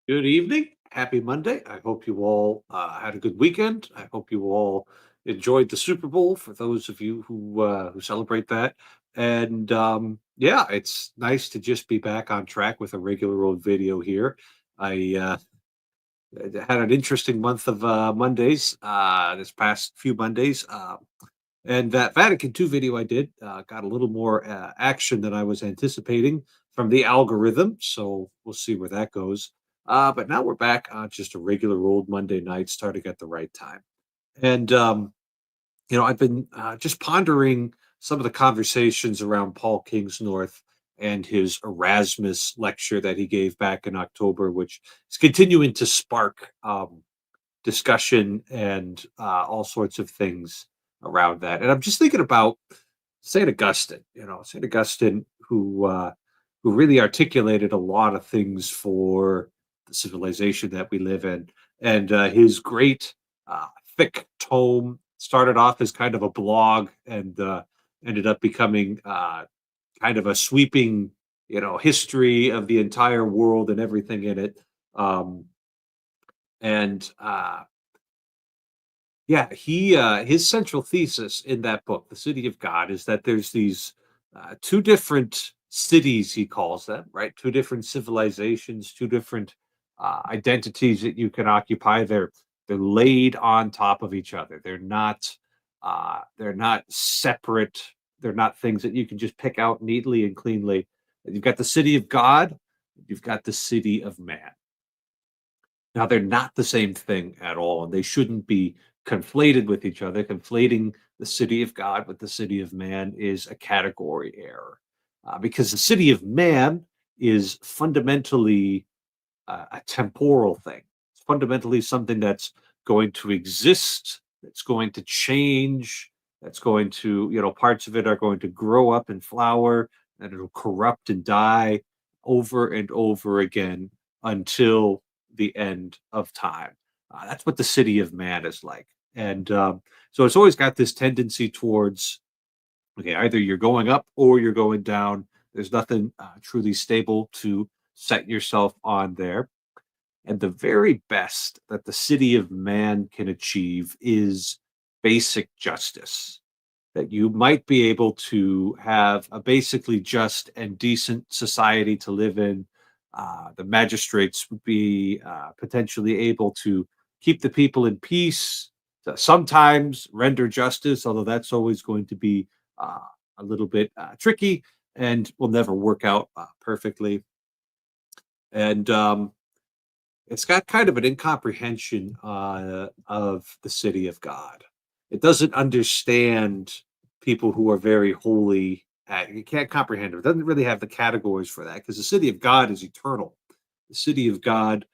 Good evening. Happy Monday. I hope you all had a good weekend. I hope you all enjoyed the Super Bowl for those of you who celebrate that. And yeah, it's nice to just be back on track with a regular old video here. I had an interesting month of Mondays this past few Mondays. And that Vatican II video I did got a little more action than I was anticipating from the algorithm. So we'll see where that goes. But now we're back on just a regular old Monday night, starting at the right time. And, I've been just pondering some of the conversations around Paul Kingsnorth and his Erasmus lecture that he gave back in October, which is continuing to spark discussion and all sorts of things around that. And I'm just thinking about Saint Augustine. Saint Augustine, who really articulated a lot of things for the civilization that we live in, and his great uh, thick tome started off as kind of a blog and ended up becoming kind of a sweeping, history of the entire world and everything in it. Um, and Yeah, his central thesis in that book, The City of God, is that there's these two different cities, he calls them, right? Two different civilizations, two different identities that you can occupy. They're laid on top of each other. They're not separate. They're not things that you can just pick out neatly and cleanly. You've got the city of God. You've got the city of man. Now, they're not the same thing at all, and they shouldn't be conflated with each other. Conflating the city of God with the city of man is a category error, because the city of man is fundamentally a temporal thing. It's fundamentally something that's going to exist, that's going to change, that's going to, parts of it are going to grow up and flower, and it'll corrupt and die over and over again until the end of time. That's what the city of man is like. And so it's always got this tendency towards, okay, either you're going up or you're going down. There's nothing truly stable to set yourself on there. And the very best that the city of man can achieve is basic justice. That you might be able to have a basically just and decent society to live in. The magistrates would be potentially able to keep the people in peace, to sometimes render justice, although that's always going to be uh, a little bit tricky and will never work out perfectly. And it's got kind of an incomprehension of the city of God. It doesn't understand people who are very holy. You can't comprehend it. It doesn't really have the categories for that because the city of God is eternal. The city of God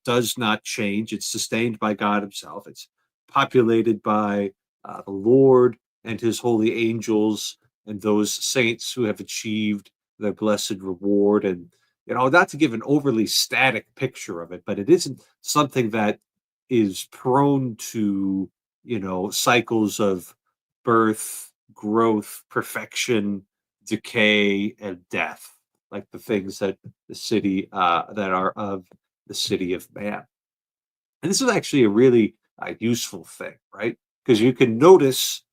does not change. It's sustained by God Himself. It's populated by the Lord and His holy angels and those saints who have achieved their blessed reward. And not to give an overly static picture of it, but it isn't something that is prone to, cycles of birth, growth, perfection, decay, and death, like the things that are of the city of man. And this is actually a really useful thing, right? Because you can notice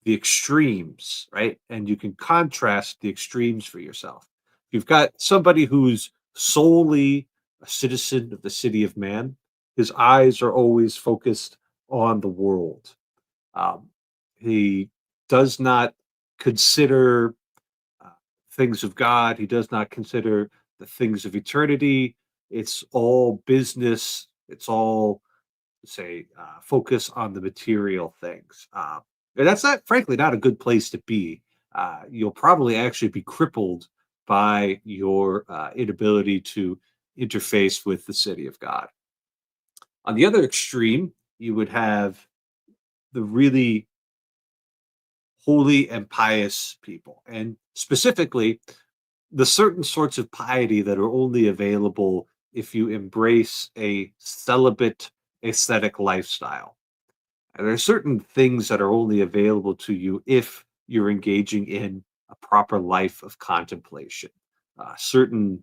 the extremes, right? And you can contrast the extremes for yourself. You've got somebody who's solely a citizen of the city of man. His eyes are always focused on the world. Um, he does not consider uh, things of God. He does not consider the things of eternity. It's all business. It's all say focus on the material things. And that's not, frankly, not a good place to be. You'll probably actually be crippled by your inability to interface with the city of God. On the other extreme, you would have the really holy and pious people, and specifically the certain sorts of piety that are only available if you embrace a celibate aesthetic lifestyle. And there are certain things that are only available to you if you're engaging in a proper life of contemplation. Certain,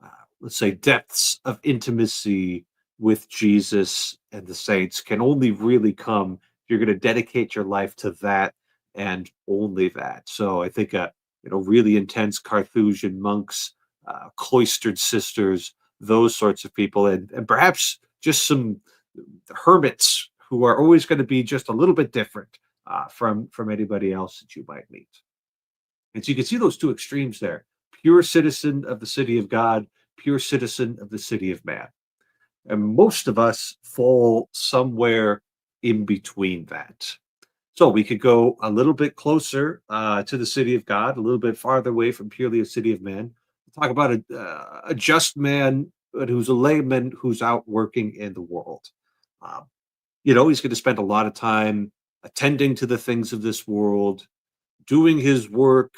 uh, let's say, depths of intimacy with Jesus and the saints can only really come if you're going to dedicate your life to that and only that. So I think, really intense Carthusian monks, cloistered sisters, those sorts of people, and perhaps just some hermits who are always going to be just a little bit different from anybody else that you might meet. And so you can see those two extremes there: pure citizen of the city of God, pure citizen of the city of man. And most of us fall somewhere in between that. So we could go a little bit closer to the city of God, a little bit farther away from purely a city of man. Talk about a just man, but who's a layman who's out working in the world. Um, he's going to spend a lot of time attending to the things of this world, doing his work,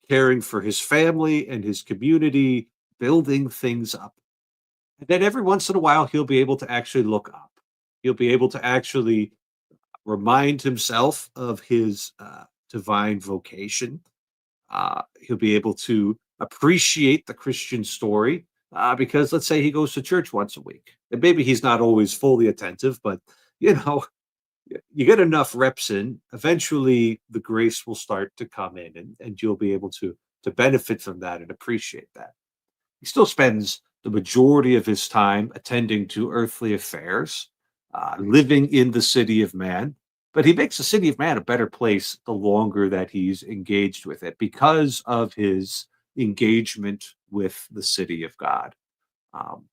caring for his family and his community, building things up. And then every once in a while, he'll be able to actually look up. He'll be able to actually remind himself of his divine vocation. He'll be able to appreciate the Christian story because, let's say, he goes to church once a week. And maybe he's not always fully attentive, but, you know, you get enough reps in, eventually the grace will start to come in, and you'll be able to benefit from that and appreciate that. He still spends the majority of his time attending to earthly affairs, living in the city of man. But he makes the city of man a better place the longer that he's engaged with it because of his engagement with the city of God. Um,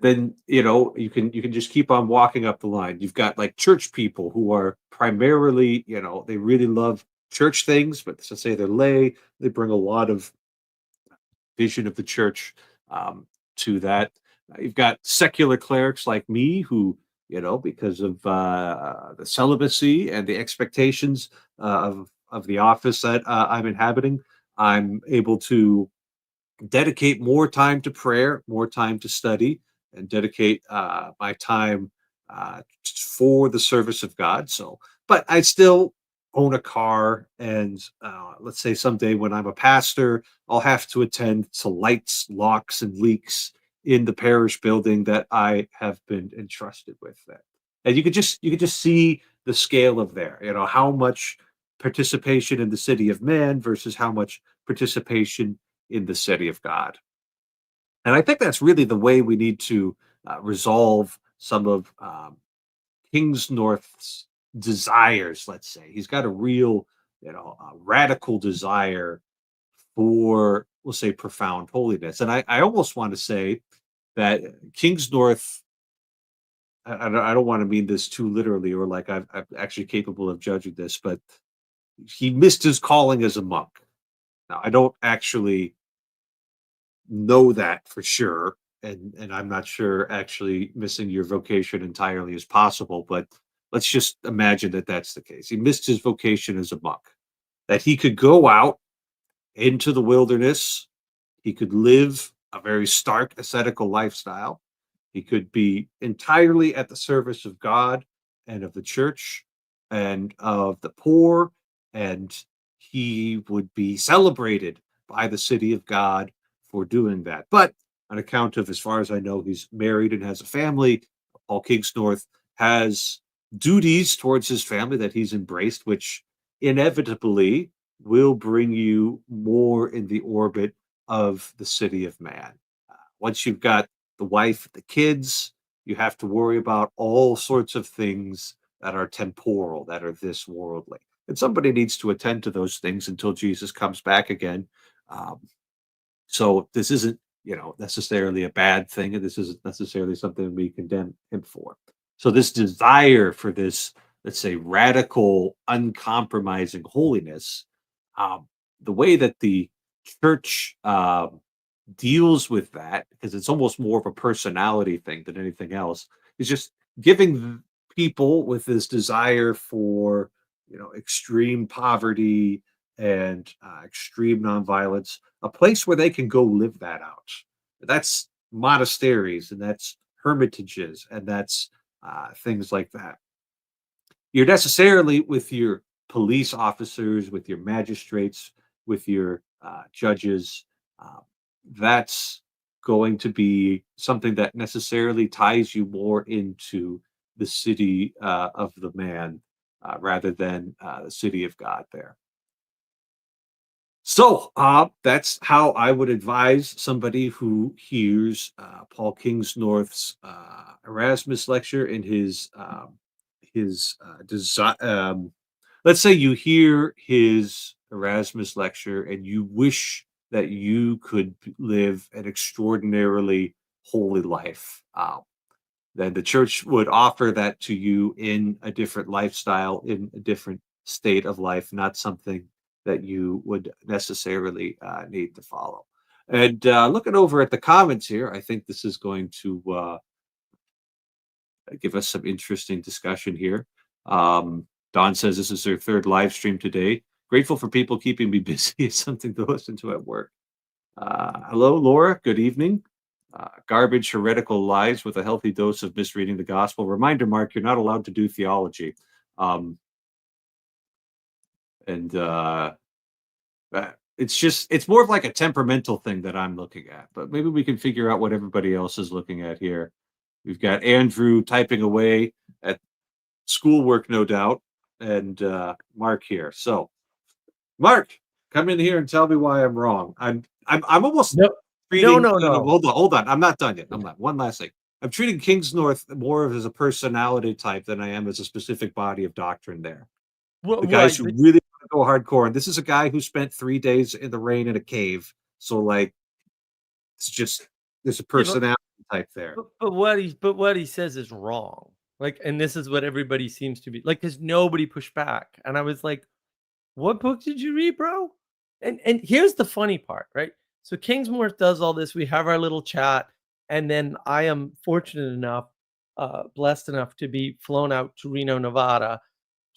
then you can just keep on walking up the line. You've got like church people who are primarily, they really love church things, but to say they're lay, they bring a lot of vision of the church to that. You've got secular clerics like me who, because of the celibacy and the expectations of the office that I'm inhabiting, I'm able to dedicate more time to prayer, more time to study, and dedicate my time for the service of God. So, but I still own a car, and let's say someday when I'm a pastor, I'll have to attend to lights, locks, and leaks in the parish building that I have been entrusted with. That, and you could just see the scale of there. How much participation in the city of man versus how much participation in the city of God. And I think that's really the way we need to resolve some of Kingsnorth's desires, let's say. He's got a real, radical desire for, we'll say, profound holiness. And I almost want to say that Kingsnorth, I don't want to mean this too literally or like I'm actually capable of judging this, but he missed his calling as a monk. Now, I don't actually know that for sure, and I'm not sure actually missing your vocation entirely is possible, but let's just imagine that that's the case. He missed his vocation as a monk, that he could go out into the wilderness, he could live a very stark ascetical lifestyle, he could be entirely at the service of God and of the church and of the poor, and he would be celebrated by the city of God for doing that. But on account of, as far as I know, he's married and has a family, Paul Kingsnorth has duties towards his family that he's embraced, which inevitably will bring you more in the orbit of the city of man. Once you've got the wife, the kids, you have to worry about all sorts of things that are temporal, that are this worldly. And somebody needs to attend to those things until Jesus comes back again. Um, so this isn't, necessarily a bad thing, and this isn't necessarily something we condemn him for. So this desire for this, let's say, radical, uncompromising holiness, um, the way that the church deals with that, because it's almost more of a personality thing than anything else, is just giving people with this desire for, extreme poverty and extreme nonviolence a place where they can go live that out. That's monasteries, and that's hermitages, and that's things like that. You're necessarily with your police officers, with your magistrates, with your judges. uh, that's going to be something that necessarily ties you more into the city of the man rather than the city of God there. So that's how I would advise somebody who hears Paul Kingsnorth's Erasmus lecture and let's say you hear his Erasmus lecture and you wish that you could live an extraordinarily holy life. Then the church would offer that to you in a different lifestyle, in a different state of life, not something that you would necessarily need to follow. And looking over at the comments here, I think this is going to give us some interesting discussion here. Don says this is their third live stream today. Grateful for people keeping me busy. It's something to listen to at work. Hello, Laura. Good evening. Garbage heretical lies with a healthy dose of misreading the gospel. Reminder, Mark, you're not allowed to do theology. Um, and it's more of like a temperamental thing that I'm looking at, but maybe we can figure out what everybody else is looking at here. We've got Andrew typing away at schoolwork, no doubt, and Mark here. So, Mark, come in here and tell me why I'm wrong. I'm almost No, treating. no. Hold on. I'm not done yet. I'm not. One last thing. I'm treating Kingsnorth more of as a personality type than I am as a specific body of doctrine. There, the guys Right. who really want to go hardcore, and this is a guy who spent 3 days in the rain in a cave. So, like, it's just there's a Yeah, personality type there. but what he says is wrong. Like, and this is what everybody seems to be like, because nobody pushed back. And I was like, "What book did you read, bro?" And here's the funny part, right? So Kingsmore does all this. We have our little chat, and then I am fortunate enough, blessed enough to be flown out to Reno, Nevada,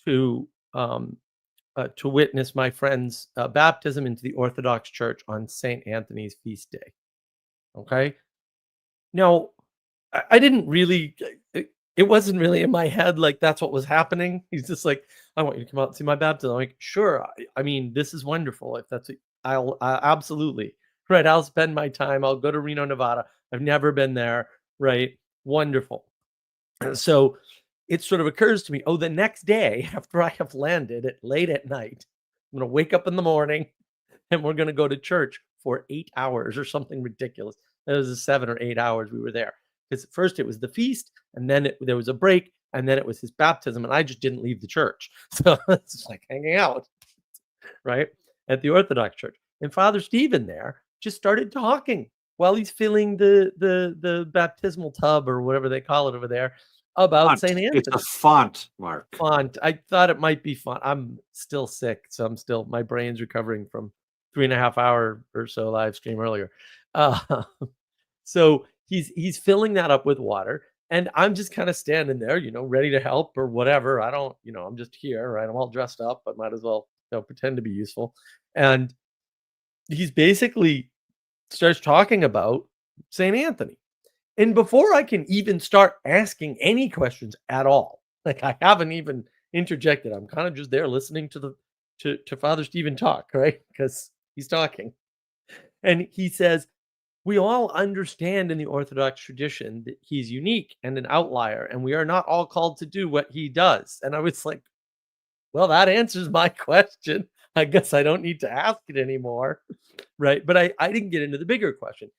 to to witness my friend's baptism into the Orthodox Church on Saint Anthony's feast day. Okay, now I didn't really. It wasn't really in my head like that's what was happening. He's just like, I want you to come out and see my baptism. I'm like, sure. I mean, this is wonderful. If that's, I'll absolutely right. I'll spend my time. I'll go to Reno, Nevada. I've never been there. Right, wonderful. So it sort of occurs to me, oh, the next day after I have landed at late at night, I'm going to wake up in the morning and we're going to go to church for 8 hours or something ridiculous. That was a 7 or 8 hours we were there. Because first it was the feast, and then there was a break, and then it was his baptism, and I just didn't leave the church. So it's just like hanging out, right, at the Orthodox Church. And Father Stephen there just started talking while he's filling the baptismal tub or whatever they call it over there about St. It's a Anthony. font, Mark. Font. I thought it might be fun. I'm still sick, so my brain's recovering from 3.5 hour or so live stream earlier. Uh, so he's filling that up with water, and I'm just kind of standing there, ready to help or whatever. I don't, I'm just here, right? I'm all dressed up, but might as well, pretend to be useful. And he's basically starts talking about St. Anthony. And before I can even start asking any questions at all, like I haven't even interjected. I'm kind of just there listening to Father Stephen talk, right? Because he's talking. And he says, we all understand in the Orthodox tradition that he's unique and an outlier, and we are not all called to do what he does. And I was like, well, that answers my question. I guess I don't need to ask it anymore. Right. But I didn't get into the bigger question.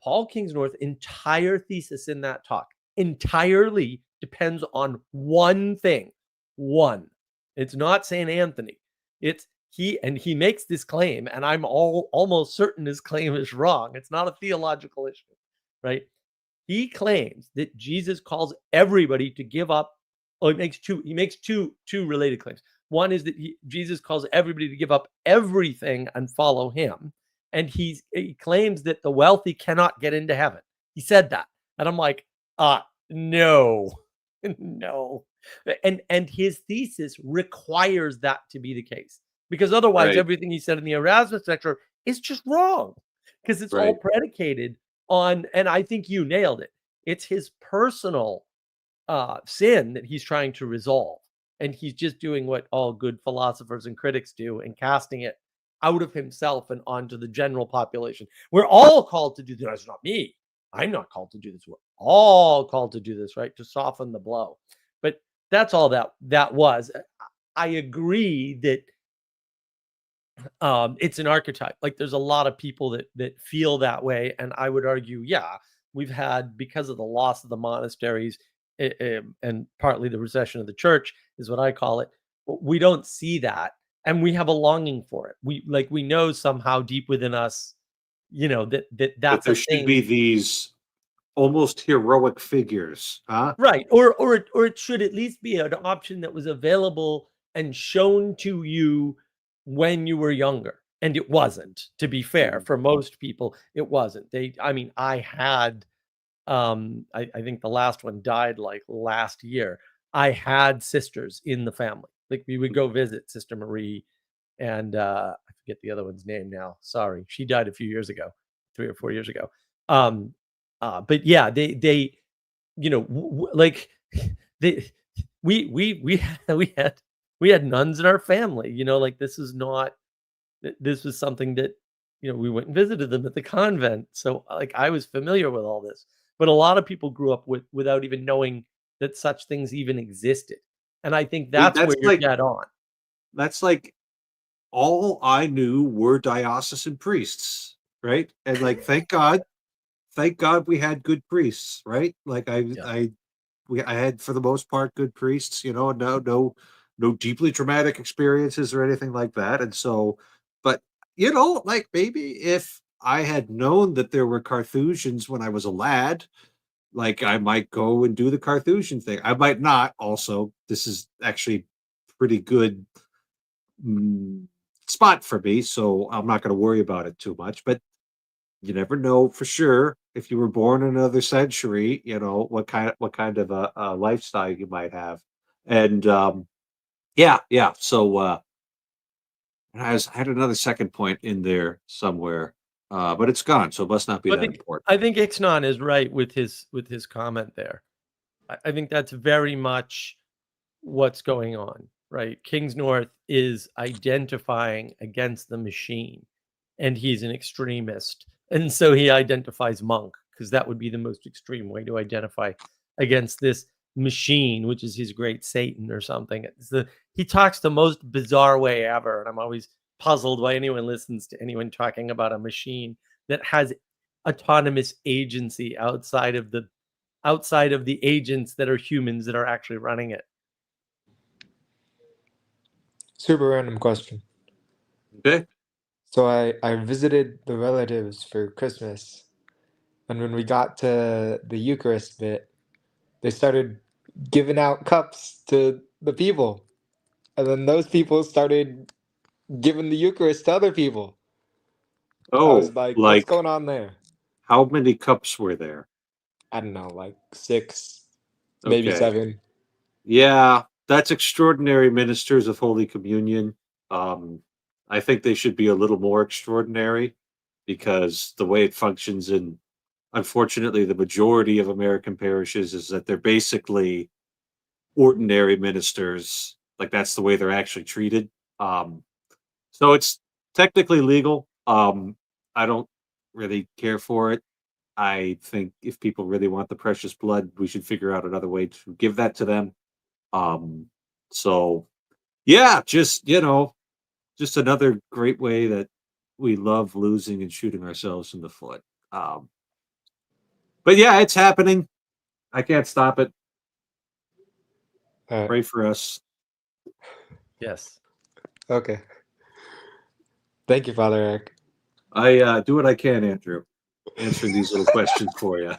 Paul Kingsnorth's entire thesis in that talk entirely depends on one thing. One. It's not St. Anthony. It's he makes this claim, and I'm almost certain his claim is wrong. It's not a theological issue, right? He claims that Jesus calls everybody to give up. Oh, he makes two related claims. One is that Jesus calls everybody to give up everything and follow him. And he claims that the wealthy cannot get into heaven. He said that. And I'm like, no, no. And his thesis requires that to be the case. Because otherwise, everything he said in the Erasmus lecture is just wrong. Because it's all predicated on, and I think you nailed it. It's his personal sin that he's trying to resolve. And he's just doing what all good philosophers and critics do and casting it out of himself and onto the general population. We're all called to do this. It's not me. I'm not called to do this. We're all called to do this, right? To soften the blow. But that's all that was. I agree that it's an archetype. Like there's a lot of people that feel that way, and I would argue, yeah, we've had, because of the loss of the monasteries, and partly the recession of the church is what I call it. We don't see that, and we have a longing for it. We know somehow deep within us, that That that's there a should be thing. these almost heroic figures, huh? Right. Or it should at least be an option that was available and shown to you when you were younger. And it wasn't, to be fair. Mhm. For most people, it wasn't. I mean, I had I think the last one died like last year. I had sisters in the family. Like we would go visit Sister Marie, and I forget the other one's name now. Sorry. She died a few years ago, 3 or 4 years ago. Um but yeah, they like they we had nuns in our family, like this is not this was something that we went and visited them at the convent, so like I was familiar with all this. But a lot of people grew up without even knowing that such things even existed, and I think See, that's where you're dead on. that's like all I knew were diocesan priests, right? And like, thank God we had good priests, right? Like Yeah. I had for the most part good priests, no deeply traumatic experiences or anything like that. And so, but like maybe if I had known that there were Carthusians when I was a lad, like I might go and do the Carthusian thing. I might not also. This is actually pretty good mm, spot for me, so I'm not going to worry about it too much. But you never know for sure if you were born in another century. What kind of a lifestyle you might have, and yeah, yeah. So I had another second point in there somewhere, but it's gone, so it must not be I that think important. I think Ixnon is right with his comment there. I think that's very much what's going on, right? Kingsnorth is identifying against the machine, and he's an extremist. And so he identifies monk because that would be the most extreme way to identify against this machine, which is his great Satan or something. He talks the most bizarre way ever, and I'm always puzzled why anyone listens to anyone talking about a machine that has autonomous agency outside of the agents that are humans that are actually running it. Super random question. Okay. So I visited the relatives for Christmas, and when we got to the Eucharist bit, they started giving out cups to the people, and then those people started giving the Eucharist to other people. I Oh, was like, what's like going on there? how many cups were there? I don't know, like 6, maybe Okay. 7. Yeah, that's extraordinary ministers of Holy Communion. Um, I think they should be a little more extraordinary because the way it functions in, unfortunately, the majority of American parishes is that they're basically ordinary ministers. Like that's the way they're actually treated. So it's technically legal. I don't really care for it. I think if people really want the precious blood, we should figure out another way to give that to them. Um, so yeah, just another great way that we love losing and shooting ourselves in the foot. Um, but yeah, it's happening. I can't stop it. Uh, Pray for us. Yes. okay. Thank you, Father Eric. I do what I can, Andrew, answering these little questions for you.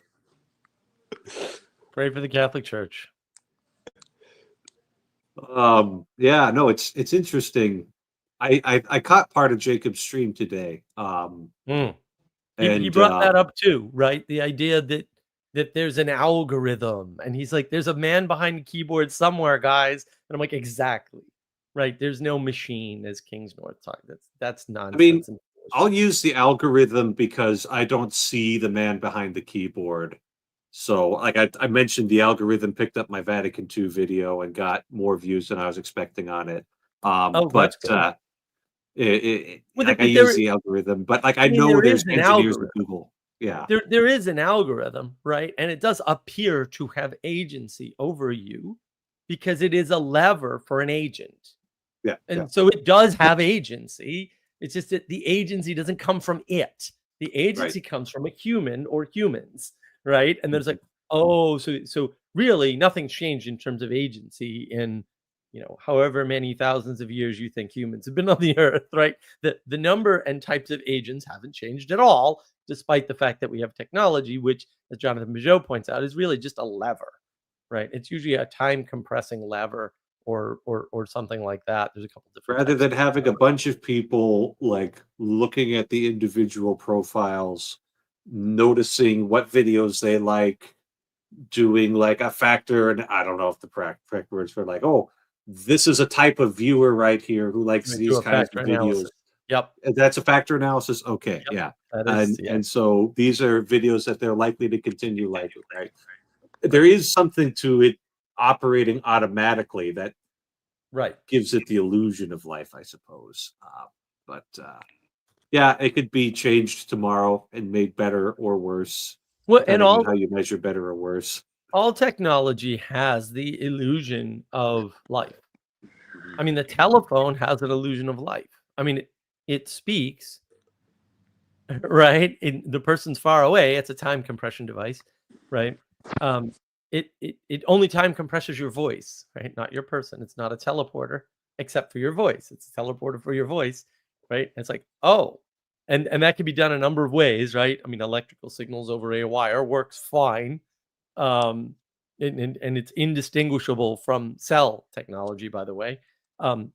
Pray for the Catholic Church. Yeah, no, it's interesting. I caught part of Jacob's stream today. Mm. He And brought that up too, right? The idea that there's an algorithm, and he's like, "There's a man behind the keyboard somewhere, guys." And I'm like, "Exactly, right? There's no machine, as Kingsnorth talk. That's I mean, nonsense and I'll bullshit." use the algorithm because I don't see the man behind the keyboard. So, like I mentioned, the algorithm picked up my Vatican II video and got more views than I was expecting on it. Oh, But that's good. Well, Like I but there, use the algorithm, but like I I mean, know there there's is an engineers at algorithm. Google. Yeah. There is an algorithm, right? And it does appear to have agency over you because it is a lever for an agent. Yeah. Yeah. And so it does have agency. It's just that the agency doesn't come from it. The Right. agency comes from a human or humans, right? And there's Mhm. like, oh, so really nothing's changed in terms of agency in, however many thousands of years you think humans have been on the earth, right? The number and types of agents haven't changed at all, despite the fact that we have technology, which, as Jonathan Pageau points out, is really just a lever, right? It's usually a time compressing lever or something like that. There's a couple different Rather types than of having a bunch of people like looking at the individual profiles, noticing what videos they like, doing like a factor, and I don't know if the correct words for like, oh, this is a type of viewer right here who likes right, do these a kinds factor of videos. analysis. Yep, That's a factor analysis. Okay, yep. yeah, That is, and yeah, and so these are videos that they're likely to continue liking, right? There right, is something to it operating automatically that right. gives it the illusion of life, I suppose. But yeah, it could be changed tomorrow and made better or worse, Well, and depending on how you measure better or worse. all technology has the illusion of life. Mhm. I mean, the telephone has an illusion of life. I mean, it speaks, right? The person's far away. It's a time compression device, right? Um, it only time compresses your voice, right? Not your person. It's not a teleporter, except for your voice. It's a teleporter for your voice, right? And it's like, oh, and that can be done a number of ways, right? I mean, electrical signals over a wire works fine, um, and it's indistinguishable from cell technology, by the way,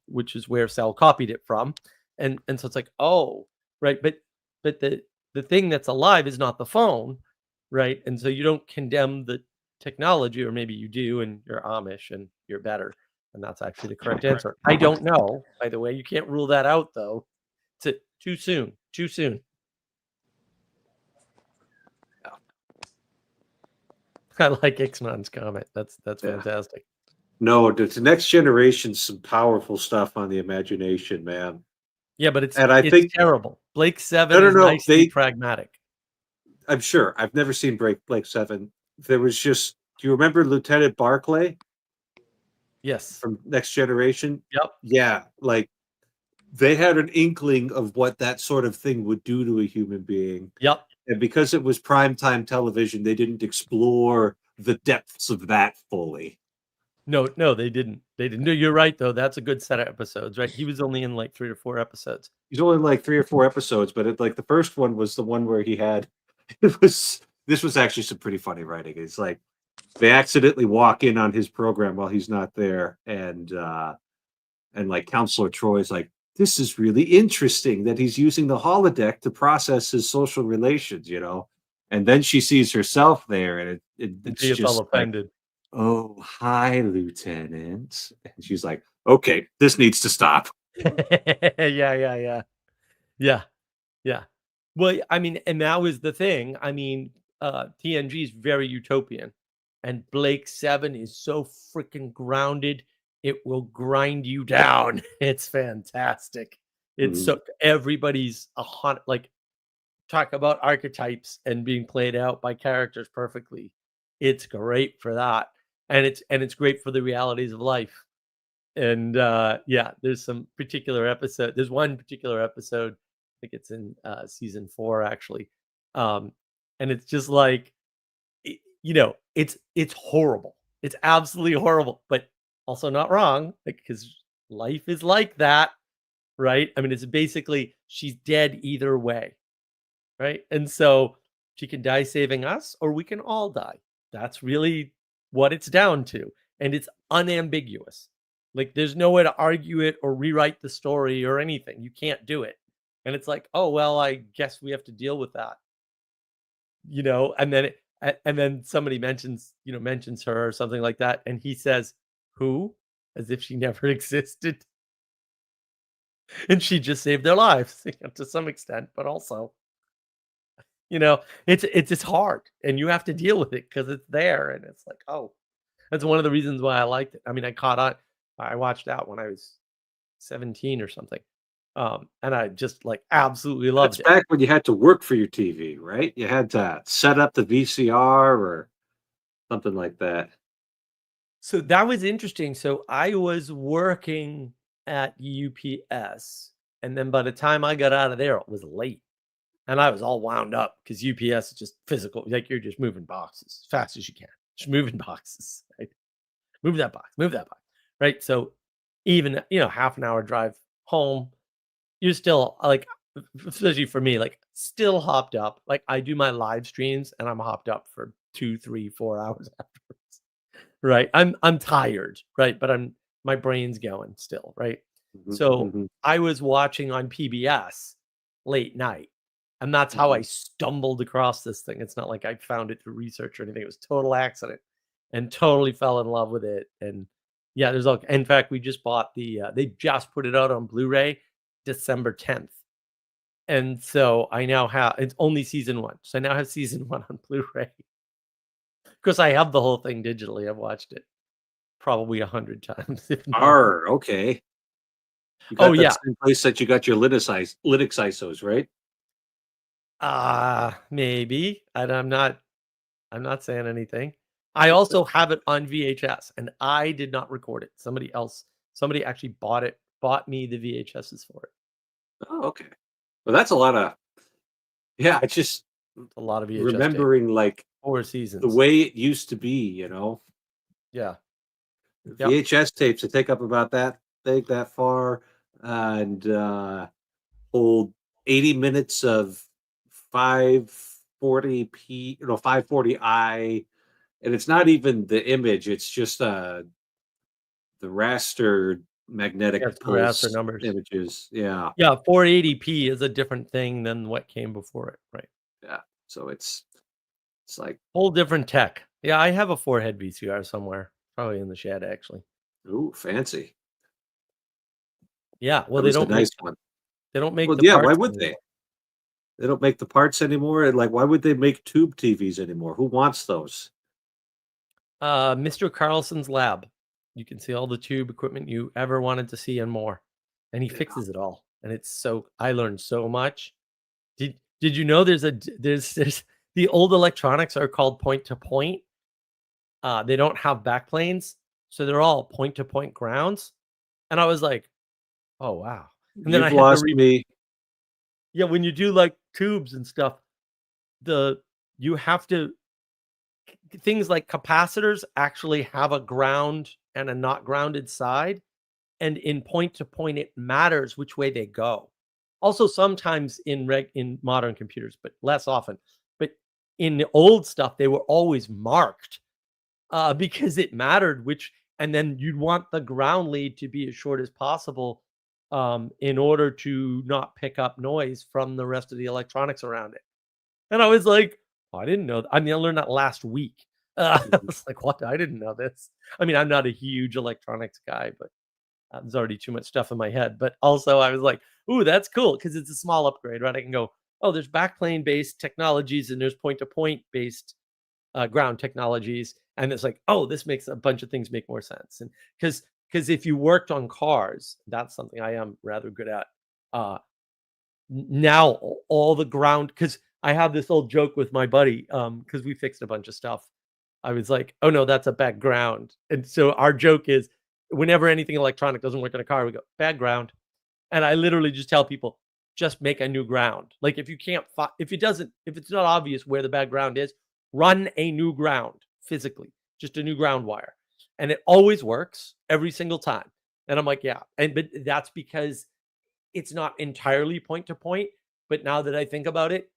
which is where Cell copied it from, and so it's like, oh, right, but the thing that's alive is not the phone, right? And so you don't condemn the technology, or maybe you do, and you're Amish and you're better, and that's actually the correct answer. I don't know, by the way. You can't rule that out, though. Too soon. Too soon. I like Ixnan's comment. That's Yeah. fantastic. No, the next generation, some powerful stuff on the imagination, man. Yeah, but it's And I it's think terrible. Blake no, 7 no, is no. nicely pragmatic. I'm sure. I've never seen Blake Seven. There was just. Do you remember Lieutenant Barclay Yes. from Next Generation? Yep. Yeah, like they had an inkling of what that sort of thing would do to a human being, Yep. and because it was primetime television, they didn't explore the depths of that fully. No, they didn't. They didn't. No, you're right, though. That's a good set of episodes, right? He was only in like 3 or 4 episodes. He's only in like 3 or 4 episodes, but like the first one was the one where he had it was this was actually some pretty funny writing. It's like they accidentally walk in on his program while he's not there, and like Counselor Troy's like, this is really interesting that he's using the holodeck to process his social relations, and then she sees herself there, and And it's she gets all just like, offended. oh, hi, Lieutenant. And she's like, okay, this needs to stop. Yeah. Yeah. Yeah. Well, I mean, and now is the thing. I mean, TNG is very utopian, and Blake 7 is so freaking grounded, it will grind you down. It's fantastic. It's Mhm. so everybody's like, talk about archetypes and being played out by characters perfectly. It's great for that. And it's great for the realities of life. And yeah, there's one particular episode, I think it's in season 4 actually. Um and it's just like it's horrible. It's absolutely horrible, but also not wrong, because life is like that, right? I mean, it's basically she's dead either way, right? And so she can die saving us, or we can all die. That's really what it's down to. And it's unambiguous. Like there's no way to argue it or rewrite the story or anything. You can't do it. And it's like, oh, well, I guess we have to deal with that, and then somebody mentions her or something like that. And he says, who? As if she never existed. And she just saved their lives to some extent, but also, it's hard, and you have to deal with it because it's there, and it's like, oh, that's one of the reasons why I liked it. I mean, I watched out when I was 17 or something, And I just like absolutely That's loved it. back when you had to work for your TV, right? You had to set up the VCR or something like that. So that was interesting. So I was working at UPS, and then by the time I got out of there, it was late. And I was all wound up because UPS is just physical. Like you're just moving boxes as fast as you can. Just moving boxes. Right? Move that box. Right. So even, half an hour drive home, you're still like, especially for me, like still hopped up. Like I do my live streams and I'm hopped up for 2, 3, 4 hours afterwards. Right. I'm tired. Right. But my brain's going still. Right. Mhm, So mhm, I was watching on PBS late night. And that's how I mhm. stumbled across this thing. It's not like I found it through research or anything. It was total accident and totally fell in love with it. And yeah, there's all in fact, we just bought they just put it out on Blu-ray December 10th. And so I now have it's only season 1. So I now have season 1 on Blu-ray. Because I have the whole thing digitally. I've watched it probably 100 times, if not. Okay. You Oh, got that yeah. same place that you got your Linux ISOs, right? Maybe. And I'm not saying anything. I also have it on VHS, and I did not record it. Somebody actually bought me the VHSs for it. Oh, okay. Well, that's a lot of yeah, it's just It's a lot of VHS tape. remembering, like, 4 the seasons. way it used to be, Yeah. Yep. VHS tapes that take up about that thing that far and, hold 80 minutes of 540p, 540i, and it's not even the image, it's just, the raster Yeah, magnetic it's the raster pulse numbers. images. Yeah, Yeah, 480p is a different thing than what came before it, right? yeah. So it's like, Whole different tech. Yeah, I have a 4-head VCR somewhere, probably in the shed, actually. ooh, fancy. Yeah, well, That was a nice one. they don't make Well, the yeah, why parts would they? anymore. They don't make the parts anymore, and, like, why would they make tube TVs anymore? Who wants those? Mr. Carlson's lab. You can see all the tube equipment you ever wanted to see and more, and he Yeah. fixes it all. And it's so I learned so much. Did you know there's the old electronics are called point to point. They don't have backplanes, so they're all point to point grounds. And I was like, oh wow. And then I You've had to lost read. me. Yeah, when you do like tubes and stuff, the you have to things like capacitors actually have a ground and a not grounded side. And in point to point, it matters which way they go. Also, sometimes in modern computers, but less often. But in the old stuff, they were always marked because it mattered which. And then you'd want the ground lead to be as short as possible in order to not pick up noise from the rest of the electronics around it. And I was like, "Oh, I didn't know that." I mean, I learned that last week. I Mhm. was like, "What? I didn't know this." I mean, I'm not a huge electronics guy, but there's already too much stuff in my head. But also, I was like, "Ooh, that's cool," because it's a small upgrade, right? I can go, "Oh, there's backplane based technologies and there's point to point based ground technologies," and it's like, "Oh, this makes a bunch of things make more sense." And because if you worked on cars, that's something I am rather good at. Uh, Now all the ground because I have this old joke with my buddy, because we fixed a bunch of stuff. I was like, "Oh, no, that's a bad ground." And so our joke is whenever anything electronic doesn't work in a car, we go, "Bad ground." And I literally just tell people, "Just make a new ground." Like, if you can't if it's not obvious where the bad ground is, run a new ground physically, just a new ground wire. And it always works every single time. And I'm like, "Yeah." But that's because it's not entirely point to point, but now that I think about it,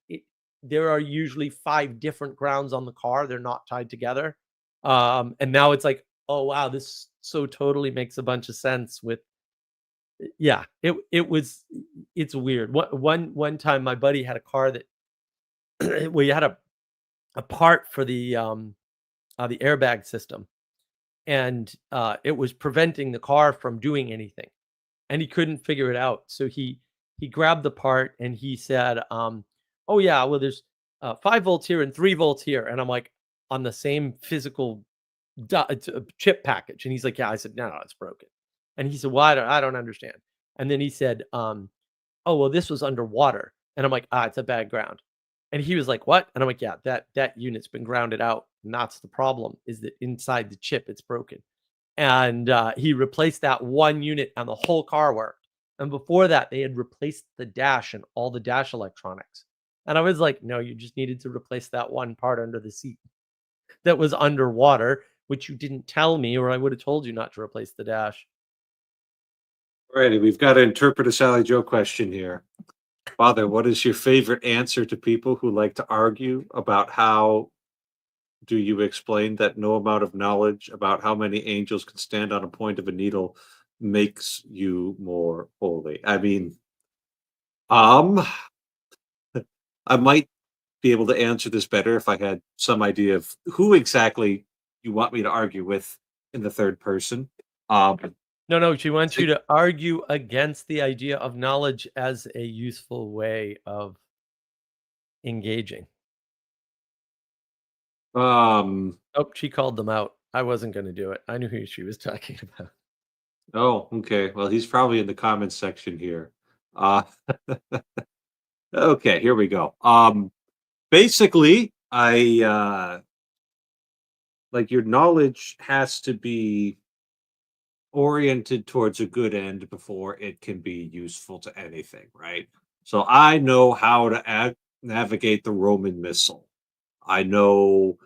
there are usually 5 different grounds on the car, they're not tied together. And now it's like, "Oh, wow, this so totally makes a bunch of sense with." Yeah, it's weird. One time my buddy had a car that we had a part for the airbag system, and, it was preventing the car from doing anything. And he couldn't figure it out. So he grabbed the part and he said, "Oh yeah, well there's 5 volts here and 3 volts here." And I'm like, on the same physical chip package. And he's like, "Yeah." I said, "No, no, it's broken." And he said, "Well, I don't understand." And then he said, oh, well, this was underwater. And I'm like, it's a bad ground. And he was like, what? And I'm like, yeah, that unit's been grounded out. And that's the problem, is that inside the chip, it's broken. And he replaced that one unit and the whole car worked. And before that, they had replaced the dash and all the dash electronics. And I was like, no, you just needed to replace that one part under the seat that was underwater, which you didn't tell me, or I would have told you not to replace the dash. Alrighty, we've got to interpret a Sally Joe question here. Father, what is your favorite answer to people who like to argue about how do you explain that no amount of knowledge about how many angels can stand on a point of a needle makes you more holy? I mean, um, I might be able to answer this better if I had some idea of who exactly you want me to argue with in the third person. No, she wants you think- to argue against the idea of knowledge as a useful way of engaging. Um, Oh, she called them out. I wasn't going to do it. I knew who she was talking about. oh, okay. Well, he's probably in the comments section here. Uh, okay, here we go. Basically, like your knowledge has to be oriented towards a good end before it can be useful to anything, right? So I know how to navigate the Roman missile. I know,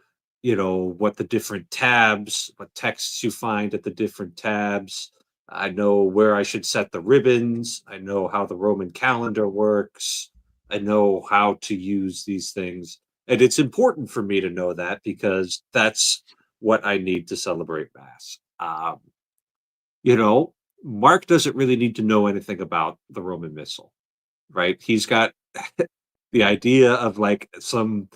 what the different tabs, what texts you find at the different tabs. I know where I should set the ribbons. I know how the Roman calendar works. I know how to use these things. And it's important for me to know that because that's what I need to celebrate Mass. You know, Mark doesn't really need to know anything about the Roman missile, right? He's got the idea of like some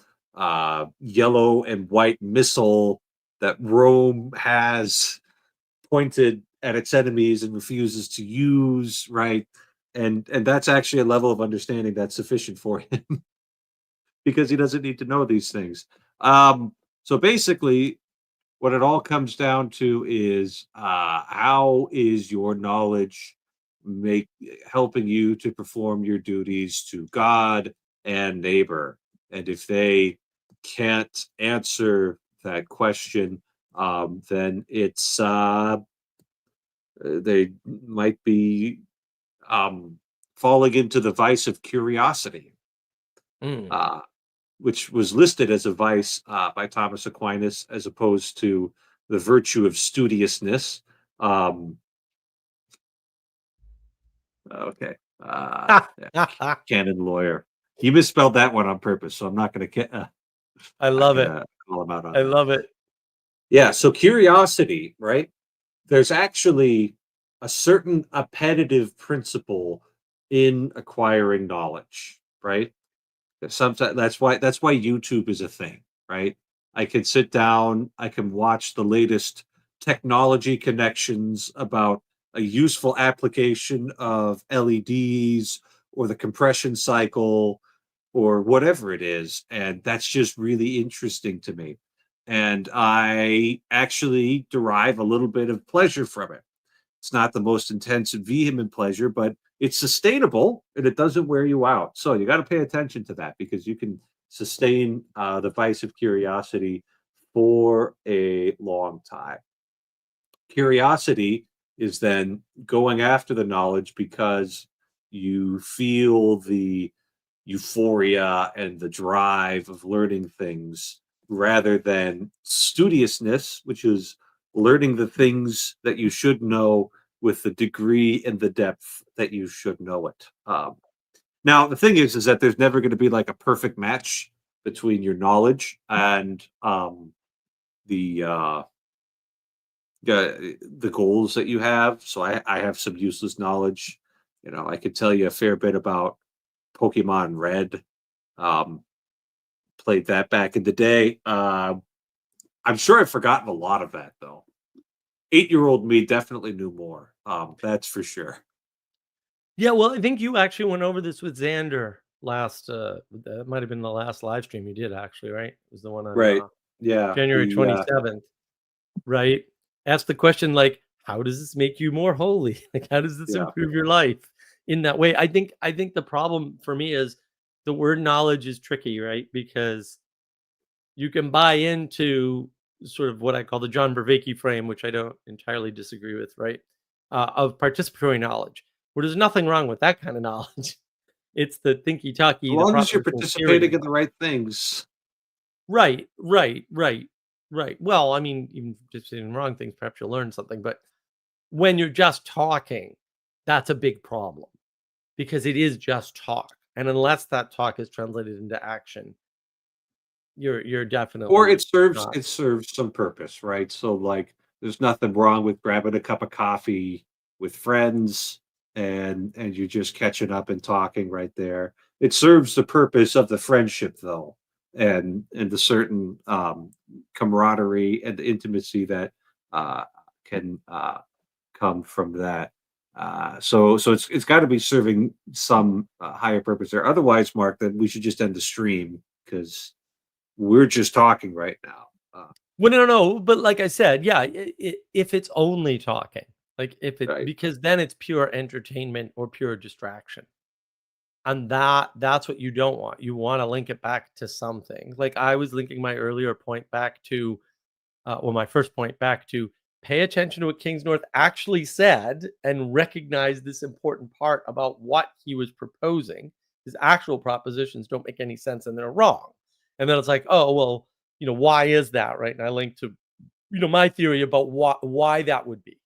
yellow and white missile that Rome has pointed at its enemies and refuses to use, right? And that's actually a level of understanding that's sufficient for him because he doesn't need to know these things. So basically, what it all comes down to is how is your knowledge make helping you to perform your duties to God and neighbor, and if they can't answer that question, then it's they might be um, falling into the vice of curiosity, Mm. which was listed as a vice by Thomas Aquinas as opposed to the virtue of studiousness. Um, okay. Canon lawyer. He misspelled that one on purpose, so I'm not going to I love it. call him out on I that. love it. Yeah, so curiosity, right? There's actually a certain appetitive principle in acquiring knowledge, right? Sometimes that's why YouTube is a thing, right? I can sit down, I can watch the latest technology connections about a useful application of LEDs or the compression cycle or whatever it is, and that's just really interesting to me. And I actually derive a little bit of pleasure from it. It's not the most intense and vehement pleasure, but it's sustainable and it doesn't wear you out. So you got to pay attention to that because you can sustain the vice of curiosity for a long time. Curiosity is then going after the knowledge because you feel the euphoria and the drive of learning things rather than studiousness, which is learning the things that you should know with the degree and the depth that you should know it. Now, the thing is that there's never going to be like a perfect match between your knowledge and the the goals that you have. So I have some useless knowledge. I could tell you a fair bit about Pokemon Red. Um, Played that back in the day. I'm sure I've forgotten a lot of that though. 8-year-old me definitely knew more. That's for sure. Yeah, well, I think you actually went over this with Xander last. That might have been the last live stream you did, actually, right? It was the one on Right. Yeah. January 27th, right? Ask the question like, how does this make you more holy? Like, how does this Yeah. improve your life? in that way. I think the problem for me is the word knowledge is tricky, right? Because you can buy into sort of what I call the John Vervaeke frame, which I don't entirely disagree with, right? Of participatory knowledge, where there's nothing wrong with that kind of knowledge. It's the thinky As talky, the long as you're propositional theory participating in the knowledge. right things. Right, right, right, right. Well, I mean, even just in wrong things, perhaps you'll learn something. But when you're just talking, that's a big problem because it is just talk. And unless that talk is translated into action, you're Or definitely it serves not. it serves some purpose, right? So, like, there's nothing wrong with grabbing a cup of coffee with friends and you're just catching up and talking right there. It serves the purpose of the friendship, though, and the certain, camaraderie and intimacy that, can, come from that. So it's gotta be serving some, higher purpose there. Otherwise, Mark, then we should just end the stream because we're just talking right now. Well, no, no, but like I said, yeah, if it's only talking, like if it Right. because then it's pure entertainment or pure distraction. And that's what you don't want. You want to link it back to something. Like I was linking my earlier point back to well, my first point back to pay attention to what Kingsnorth actually said and recognize this important part about what he was proposing. His actual propositions don't make any sense and they're wrong. And then it's like, oh, well, why is that? Right. And I linked to, my theory about why that would be.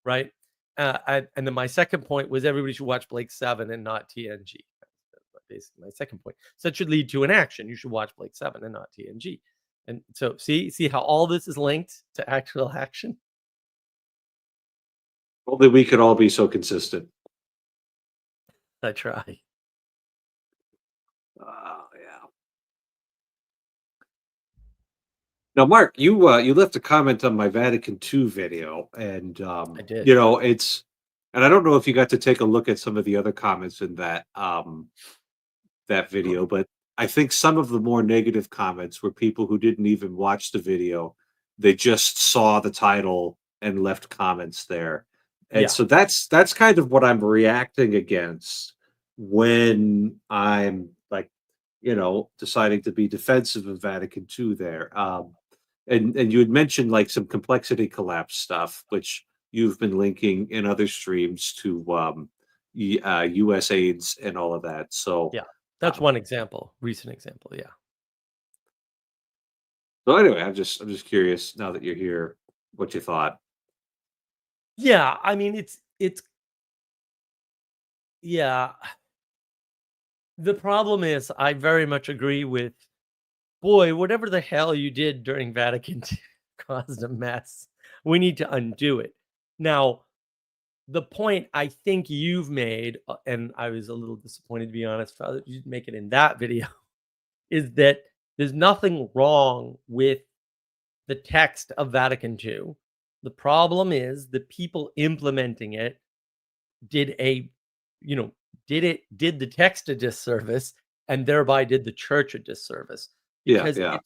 Right. And then my second point was everybody should watch Blake 7 and not TNG. That's basically my second point. So that should lead to an action. You should watch Blake 7 and not TNG. And so see how all this is linked to actual action? Only we could all be so consistent. I try. Yeah. Now, Mark, you left a comment on my Vatican II video, and I did. and I don't know if you got to take a look at some of the other comments in that video, but I think some of the more negative comments were people who didn't even watch the video. They just saw the title and left comments there. And Yeah. so that's kind of what I'm reacting against when I'm like, deciding to be defensive of Vatican II there. And you had mentioned like some complexity collapse stuff, which you've been linking in other streams to US aids and all of that. So Yeah. That's um, one example, recent example. Yeah. so anyway, I'm just curious now that you're here, what you thought. Yeah. I mean, it's yeah. The problem is I very much agree with boy, whatever the hell you did during Vatican II caused a mess. We need to undo it. Now, the point I think you've made, and I was a little disappointed to be honest, Father, you didn't make it in that video, is that there's nothing wrong with the text of Vatican II. The problem is the people implementing it did a, you know, did the text a disservice and thereby did the church a disservice Yeah, because yeah,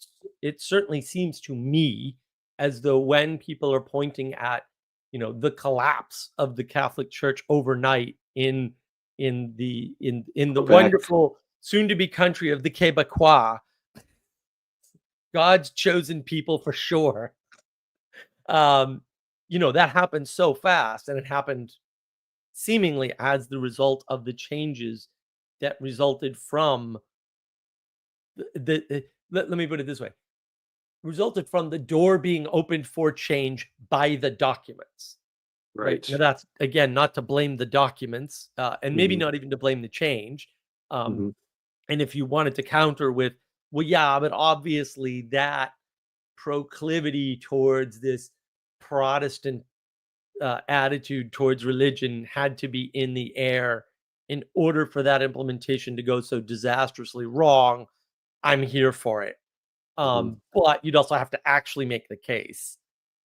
it certainly seems to me as though when people are pointing at the collapse of the Catholic Church overnight in the Quebec. wonderful soon to be country of the Quebecois, God's chosen people for sure. Um, that happened so fast and it happened seemingly as the result of the changes that resulted from let me put it this way, resulted from the door being opened for change by the documents. Right now, Right. that's again not to blame the documents, and maybe Hmm. not even to blame the change. Um, Hmm. and if you wanted to counter with, well, yeah, but obviously that proclivity towards this Protestant attitude towards religion had to be in the air in order for that implementation to go so disastrously wrong. I'm here for it. Hmm. But you'd also have to actually make the case.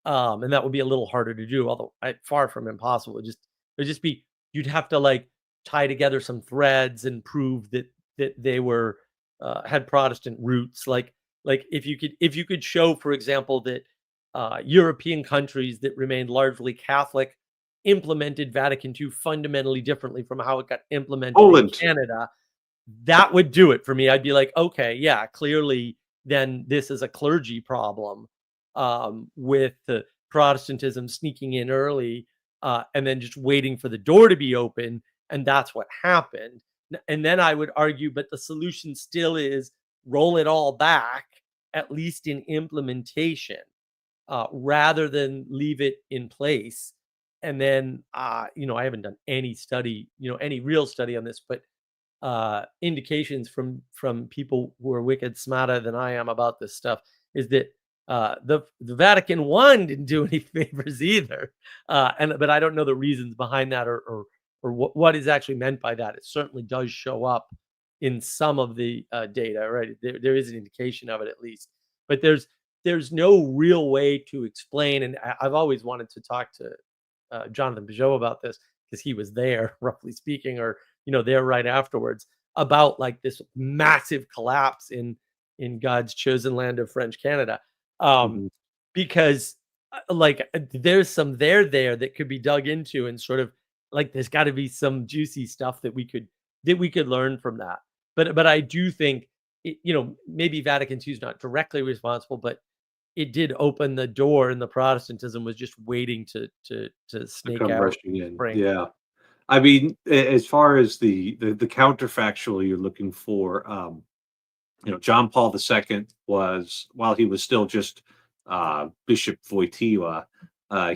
And that would be a little harder to do, although far from impossible. It'd just be you'd have to like tie together some threads and prove that they were had Protestant roots. Like if you could show, for example, that European countries that remained largely Catholic implemented Vatican II fundamentally differently from how it got implemented in Poland. Canada, that would do it for me. I'd be like, okay, yeah, clearly then this is a clergy problem, with the Protestantism sneaking in early, and then just waiting for the door to be open, and that's what happened. And then I would argue, but the solution still is roll it all back, at least in implementation, rather than leave it in place. And then, I haven't done any study, any real study on this, but indications from people who are wicked smarter than I am about this stuff is that the Vatican I didn't do any favors either, but I don't know the reasons behind that, or what is actually meant by that. It certainly does show up in some of the data, right? There is an indication of it at least, but there's no real way to explain. And I've always wanted to talk to Jonathan Pageau about this because he was there, roughly speaking, or there right afterwards, about like this massive collapse in God's chosen land of French Canada, Mhm. because there's some there that could be dug into, and sort of like there's got to be some juicy stuff that we could learn from that. But I do think maybe Vatican II is not directly responsible, but it did open the door, and the Protestantism was just waiting to To snake come out rushing and in. spring. Yeah. I mean, as far as the counterfactual you're looking for, John Paul II was, while he was still just Bishop Wojtyła,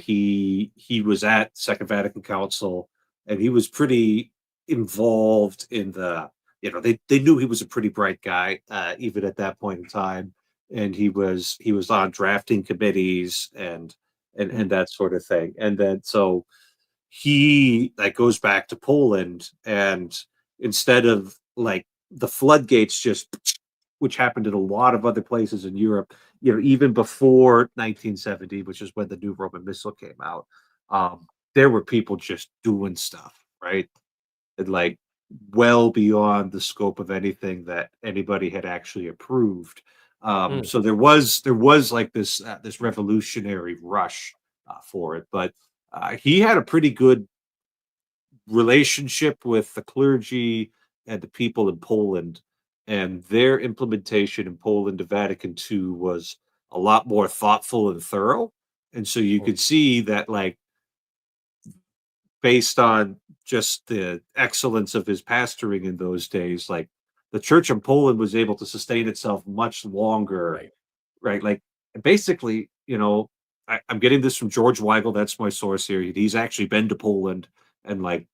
he was at Second Vatican Council, and he was pretty involved in they knew he was a pretty bright guy, even at that point in time, and he was on drafting committees and Mm, that sort of thing, and then so he like goes back to Poland, and instead of like the floodgates just, which happened in a lot of other places in Europe, even before 1970, which is when the new Roman Missal came out, there were people just doing stuff, right? And like well beyond the scope of anything that anybody had actually approved. mm. So there was like this revolutionary rush for it, but he had a pretty good relationship with the clergy and the people in Poland, and their implementation in Poland of Vatican II was a lot more thoughtful and thorough. And so you Mm. could see that, like, based on just the excellence of his pastoring in those days, like the church in Poland was able to sustain itself much longer, Right. right? Like basically, I'm getting this from George Weigel. That's my source here. He's actually been to Poland and like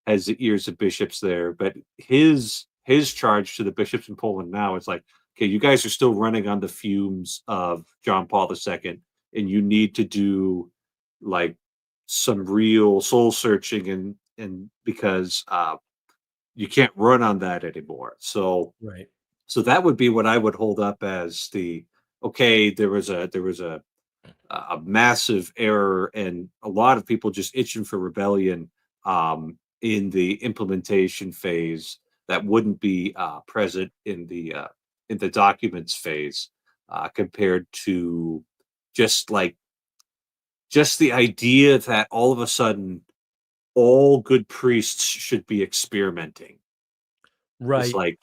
has the ears of bishops there. But his charge to the bishops in Poland now is like, okay, you guys are still running on the fumes of John Paul II, and you need to do like some real soul searching and because you can't run on that anymore. Right. So that would be what I would hold up as the okay. There was a massive error and a lot of people just itching for rebellion in the implementation phase that wouldn't be present in the documents phase compared to just like just the idea that all of a sudden all good priests should be experimenting is Right. like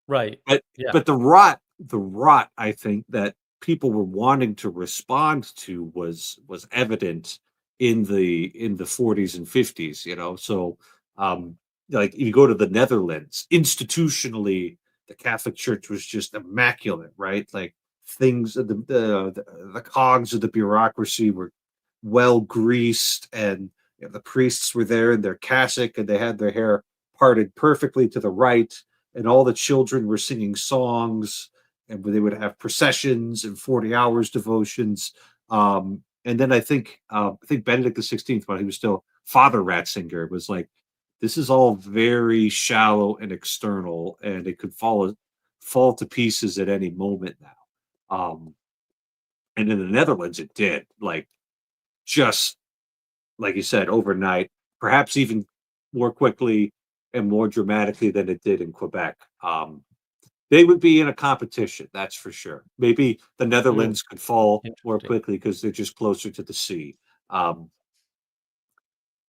Right. but Yeah. but the rot I think that people were wanting to respond to was evident in the 40s and 50s, so um like you go to the Netherlands, institutionally the Catholic Church was just immaculate, right? Like things the cogs of the bureaucracy were well greased, and the priests were there in their cassock and they had their hair parted perfectly to the right, and all the children were singing songs, and they would have processions and 40 hours devotions. And then I think Benedict XVI, while he was still Father Ratzinger, was like, this is all very shallow and external, and it could fall to pieces at any moment now. And in the Netherlands, it did, like, just like you said, overnight, perhaps even more quickly and more dramatically than it did in Quebec. They would be in a competition, that's for sure. Maybe the Mm, Netherlands could fall more interesting. quickly because they're just closer to the sea. Um,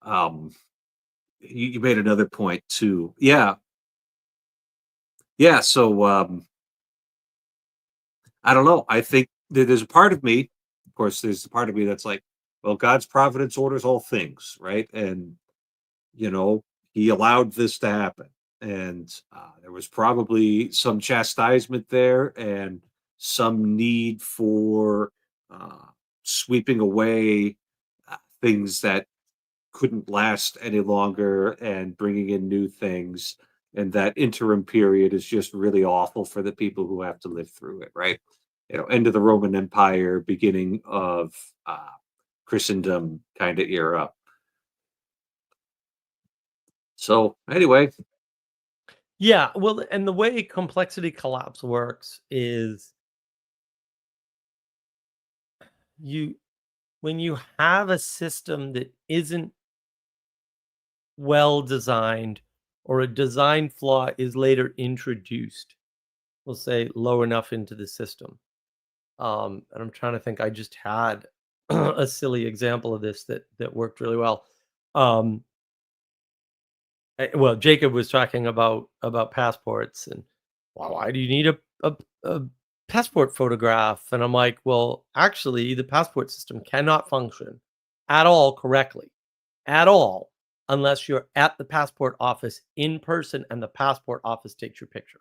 Um, you made another point too. Yeah, yeah. So I don't know. I think there's a part of me, of course, there's a part of me that's like, well, God's providence orders all things, right? And you know, he allowed this to happen. And there was probably some chastisement there and some need for uh, sweeping away things that couldn't last any longer and bringing in new things. And that interim period is just really awful for the people who have to live through it, right? You know, end of the Roman Empire, beginning of Christendom kind of era. So anyway, Yeah, well, and the way complexity collapse works is you when you have a system that isn't well designed or a design flaw is later introduced, we'll say low enough into the system. And I'm trying to think, I just had a silly example of this that worked really well. Um, well, Jacob was talking about passports and why do you need a passport photograph? And I'm like, well, actually, the passport system cannot function at all correctly, at all, unless you're at the passport office in person and the passport office takes your picture.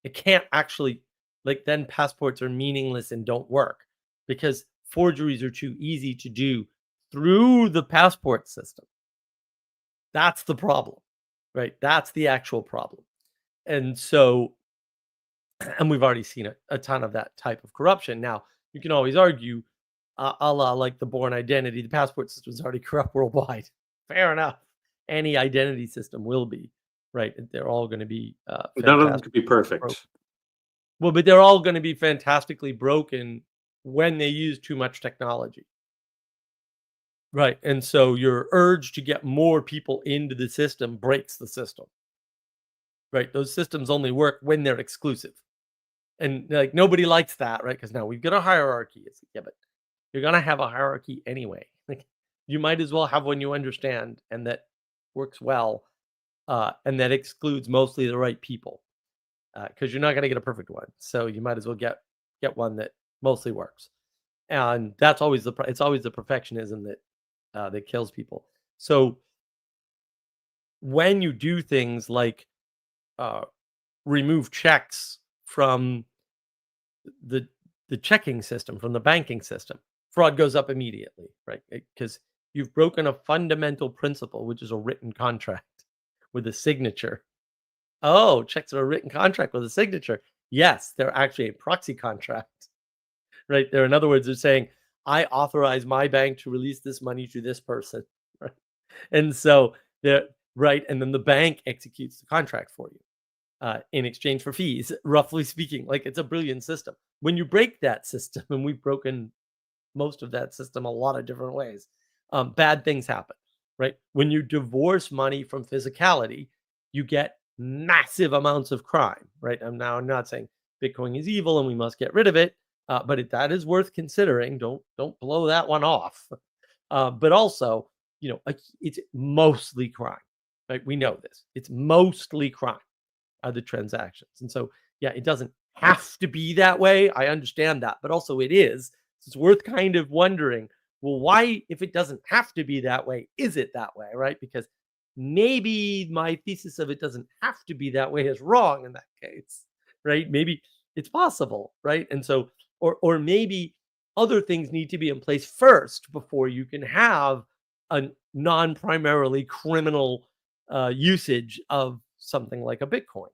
It can't actually, like, then passports are meaningless and don't work because forgeries are too easy to do through the passport system. That's the problem, right? That's the actual problem. And so, and we've already seen a ton of that type of corruption. Now, you can always argue, a la like the Born identity, the passport system is already corrupt worldwide. Fair enough. Any identity system will be, right? They're all going to be none of them could be fantastic. perfect. Well, but they're all going to be fantastically broken when they use too much technology. Right. And so your urge to get more people into the system breaks the system. Right. Those systems only work when they're exclusive. And like nobody likes that, right? Because now we've got a hierarchy. It's like, yeah, but you're gonna have a hierarchy anyway. Like you might as well have one you understand and that works well, and that excludes mostly the right people. Because you're not going to get a perfect one. So you might as well get one that mostly works. And that's always it's always the perfectionism that kills people. So when you do things like uh, remove checks from the the checking system, from the banking system, fraud goes up immediately, right? Because you've broken a fundamental principle, which is a written contract with a signature. Oh, checks are a written contract with a signature. Yes, they're actually a proxy contract, right? They're, in other words, they're saying, I authorize my bank to release this money to this person, right? And so they're right. And then the bank executes the contract for you in exchange for fees, roughly speaking. Like it's a brilliant system. When you break that system, and we've broken most of that system a lot of different ways, bad things happen, right? When you divorce money from physicality, you get massive amounts of crime, right? I'm not saying Bitcoin is evil and we must get rid of it, but that is worth considering. Don't blow that one off. But also, it's mostly crime, right? We know this. It's mostly crime, the transactions, and so yeah, it doesn't have to be that way. I understand that, but also it is. So it's worth kind of wondering, well, why, if it doesn't have to be that way, is it that way, right? Because maybe my thesis of it doesn't have to be that way is wrong in that case, right? Maybe it's possible, right? And so, or maybe other things need to be in place first before you can have a non-primarily criminal usage of something like a Bitcoin.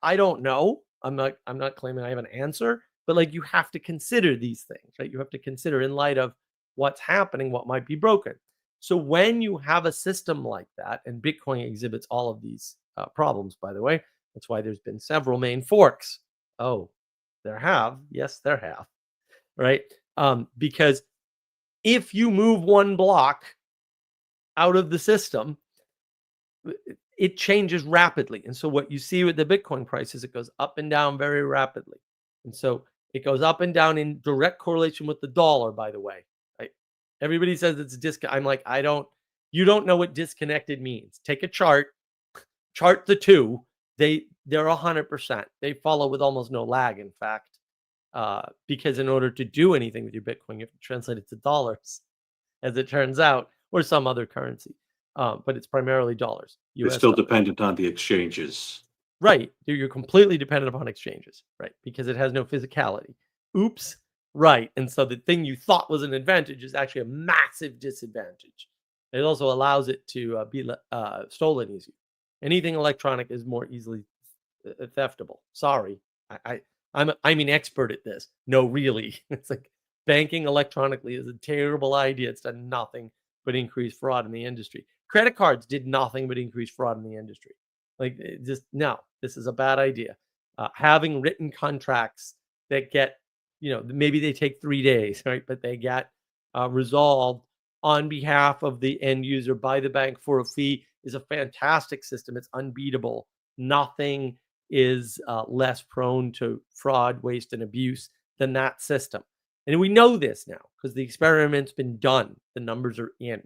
I don't know. I'm not claiming I have an answer, but like you have to consider these things, right? You have to consider in light of what's happening, what might be broken. So when you have a system like that, and Bitcoin exhibits all of these problems, by the way, that's why there's been several main forks. Oh, there have. Yes, there have. Right. Because if you move one block out of the system, it changes rapidly. And so what you see with the Bitcoin price is it goes up and down very rapidly. And so it goes up and down in direct correlation with the dollar, by the way. Right? Everybody says it's a discount. I'm like, I don't You don't know what disconnected means. Take a chart the two. They're 100%. They follow with almost no lag, in fact, because in order to do anything with your Bitcoin, you have to translate it to dollars, as it turns out, or some other currency. But it's primarily dollars. It's US still dollars. dependent on the exchanges. Right. You're completely dependent upon exchanges, right? Because it has no physicality. Oops. Right. And so the thing you thought was an advantage is actually a massive disadvantage. It also allows it to be stolen easier. Anything electronic is more easily theftable. Sorry. I'm an expert at this. No, really. It's like banking electronically is a terrible idea. It's done nothing but increase fraud in the industry. Credit cards did nothing but increase fraud in the industry. Like, just no, this is a bad idea. Having written contracts that get, maybe they take 3 days, right? But they get resolved on behalf of the end user by the bank for a fee is a fantastic system. It's unbeatable. Nothing is less prone to fraud, waste, and abuse than that system. And we know this now because the experiment's been done. The numbers are in,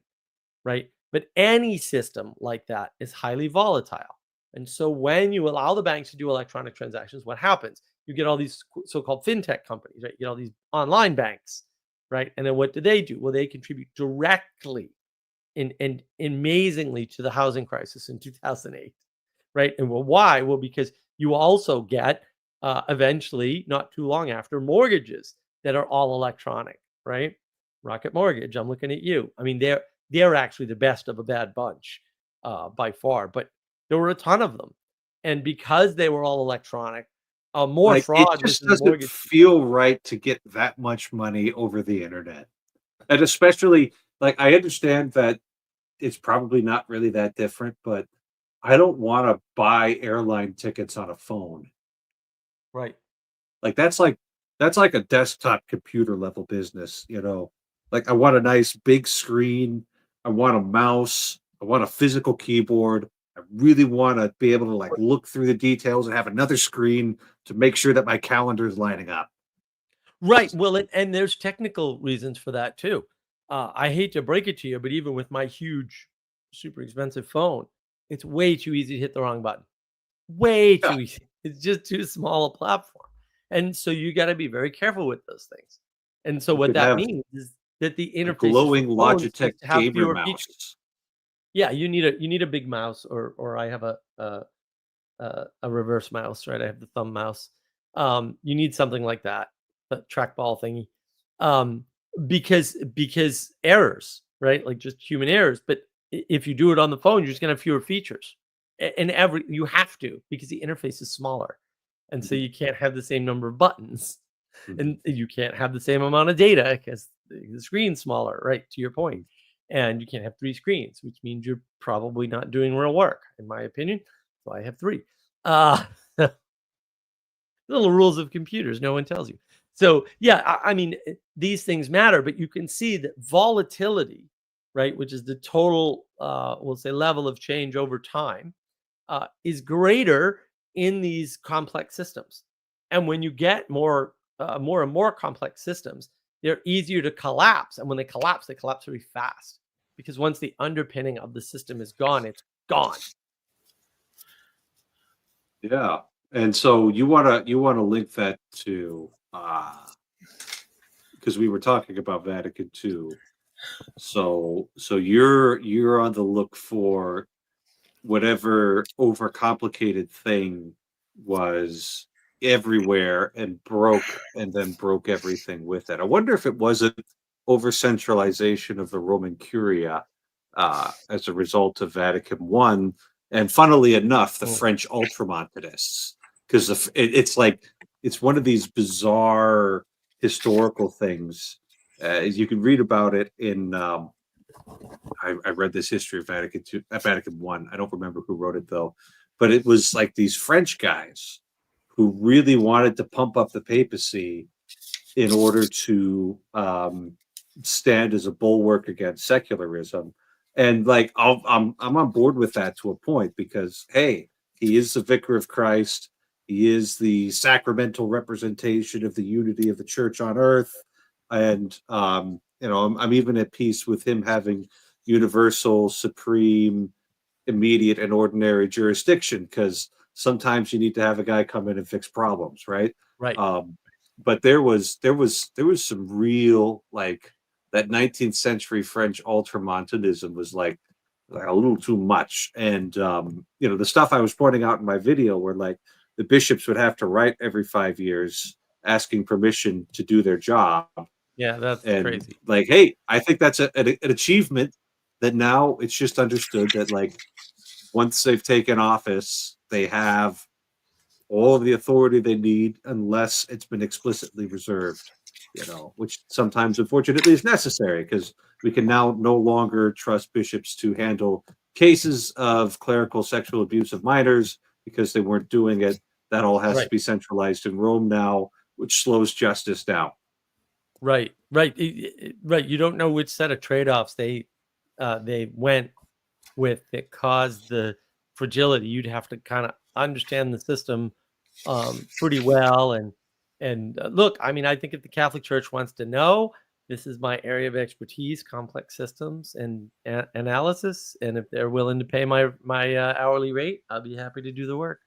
right? But any system like that is highly volatile. And so when you allow the banks to do electronic transactions, what happens? You get all these so-called fintech companies, right? You get all these online banks, right? And then what do? Well, they contribute directly and amazingly to the housing crisis in 2008, right? And well, why? Well, because you also get eventually, not too long after, mortgages that are all electronic, right? Rocket Mortgage, I'm looking at you. I mean, they're actually the best of a bad bunch by far, but there were a ton of them. And because they were all electronic, more fraud It was just in the doesn't mortgage. feel right to get that much money over the internet. And especially, like, I understand that it's probably not really that different, but I don't want to buy airline tickets on a phone. Right. Like that's like a desktop computer level business, you know. Like I want a nice big screen, I want a mouse, I want a physical keyboard. I really want to be able to like look through the details and have another screen to make sure that my calendar is lining up. Right. Well, and there's technical reasons for that too. I hate to break it to you, but even with my huge, super expensive phone, it's way too easy to hit the wrong button. Way Yeah, too easy. It's just too small a platform. And so you got to be very careful with those things. And so you what could that have means is that the a interfaces for glowing phones Logitech used to have gamer fewer features. mouse. Yeah, you need a big mouse, or I have a reverse mouse, right? I have the thumb mouse. You need something like that, a trackball thingy, um, because errors, right? Like just human errors. But if you do it on the phone, you're just gonna have fewer features, and you have to because the interface is smaller, and so Mhm, you can't have the same number of buttons, mhm, and you can't have the same amount of data because the screen's smaller, right? To your point, mhm. and you can't have 3 screens, which means you're probably not doing real work, in my opinion. So I have 3. Uh, little rules of computers no one tells you. So yeah, I mean, these things matter, but you can see that volatility, right, which is the total, we'll say, level of change over time, is greater in these complex systems. And when you get more and more complex systems, they're easier to collapse. And when they collapse very fast because once the underpinning of the system is gone, it's gone. Yeah. And so you wanna link that to because we were talking about Vatican II. So you're on the look for whatever overcomplicated thing was everywhere and broke and then broke everything with it. I wonder if it wasn't over centralization of the Roman Curia as a result of Vatican I, and funnily enough, the Mm. French Ultramontanists, because it's like it's one of these bizarre historical things. You can read about it in I read this history of Vatican II, Vatican One. I don't remember who wrote it though, but it was like these French guys who really wanted to pump up the papacy in order to stand as a bulwark against secularism. And like I'm on board with that to a point because hey, he is the vicar of Christ. He is the sacramental representation of the unity of the church on earth, and I'm even at peace with him having universal, supreme, immediate, and ordinary jurisdiction, because sometimes you need to have a guy come in and fix problems, right? Right. But there was some real, like, that 19th century French ultramontanism was like a little too much. And the stuff I was pointing out in my video, where like the bishops would have to write every 5 years asking permission to do their job. Yeah, that's And crazy. like, hey, I think that's an achievement, that now it's just understood that, like, once they've taken office, they have all of the authority they need, unless it's been explicitly reserved, which sometimes, unfortunately, is necessary, because we can now no longer trust bishops to handle cases of clerical sexual abuse of minors, because they weren't doing it. That all has to Right. be centralized in Rome now, which slows justice down. Right. Right. Right. You don't know which set of trade-offs they went with that caused the fragility. You'd have to kind of understand the system pretty well. And look, I mean, I think if the Catholic Church wants to know, this is my area of expertise: complex systems and analysis. And if they're willing to pay my hourly rate, I'll be happy to do the work.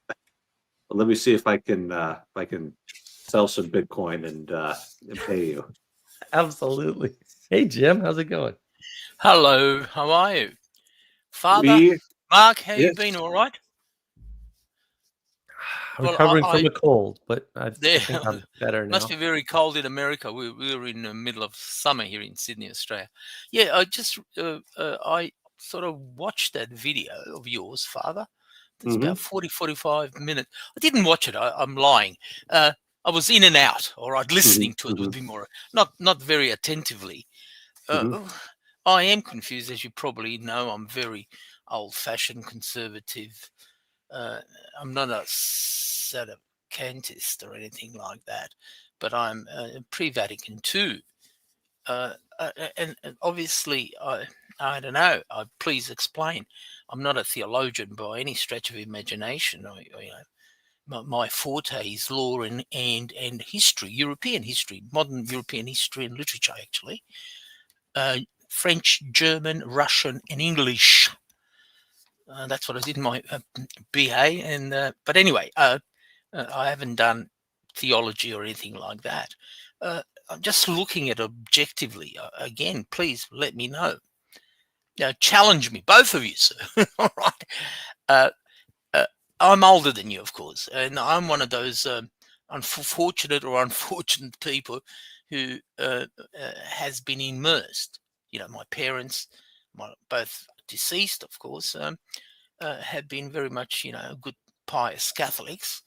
But let me see if I can sell some Bitcoin and pay you. Absolutely. Hey, Jim, how's it going? Hello, how are you? Father We Mark, how you yes. been? All right? Well, Recovering I from a cold, but I there think I'm better now. must be very cold in America. We're in the middle of summer here in Sydney, Australia. Yeah, I sort of watched that video of yours, Father. It's about 45 minutes. I didn't watch it. I'm lying. I was in and out, all right, listening to it would be more, not very attentively. I am confused, as you probably know. I'm very old-fashioned, conservative. I'm not a sedevacantist or anything like that, but I'm pre-Vatican II. And obviously, I don't know. Please explain. I'm not a theologian by any stretch of imagination. My forte is law and history, European history, modern European history and literature, actually. French, German, Russian, and English. That's what I did in my BA. And but anyway, I haven't done theology or anything like that. I'm just looking at objectively. Again, please let me know. Challenge me, both of you, sir. All right. I'm older than you, of course, and I'm one of those unfortunate people who has been immersed. My parents, both deceased, of course, have been very much, good pious Catholics.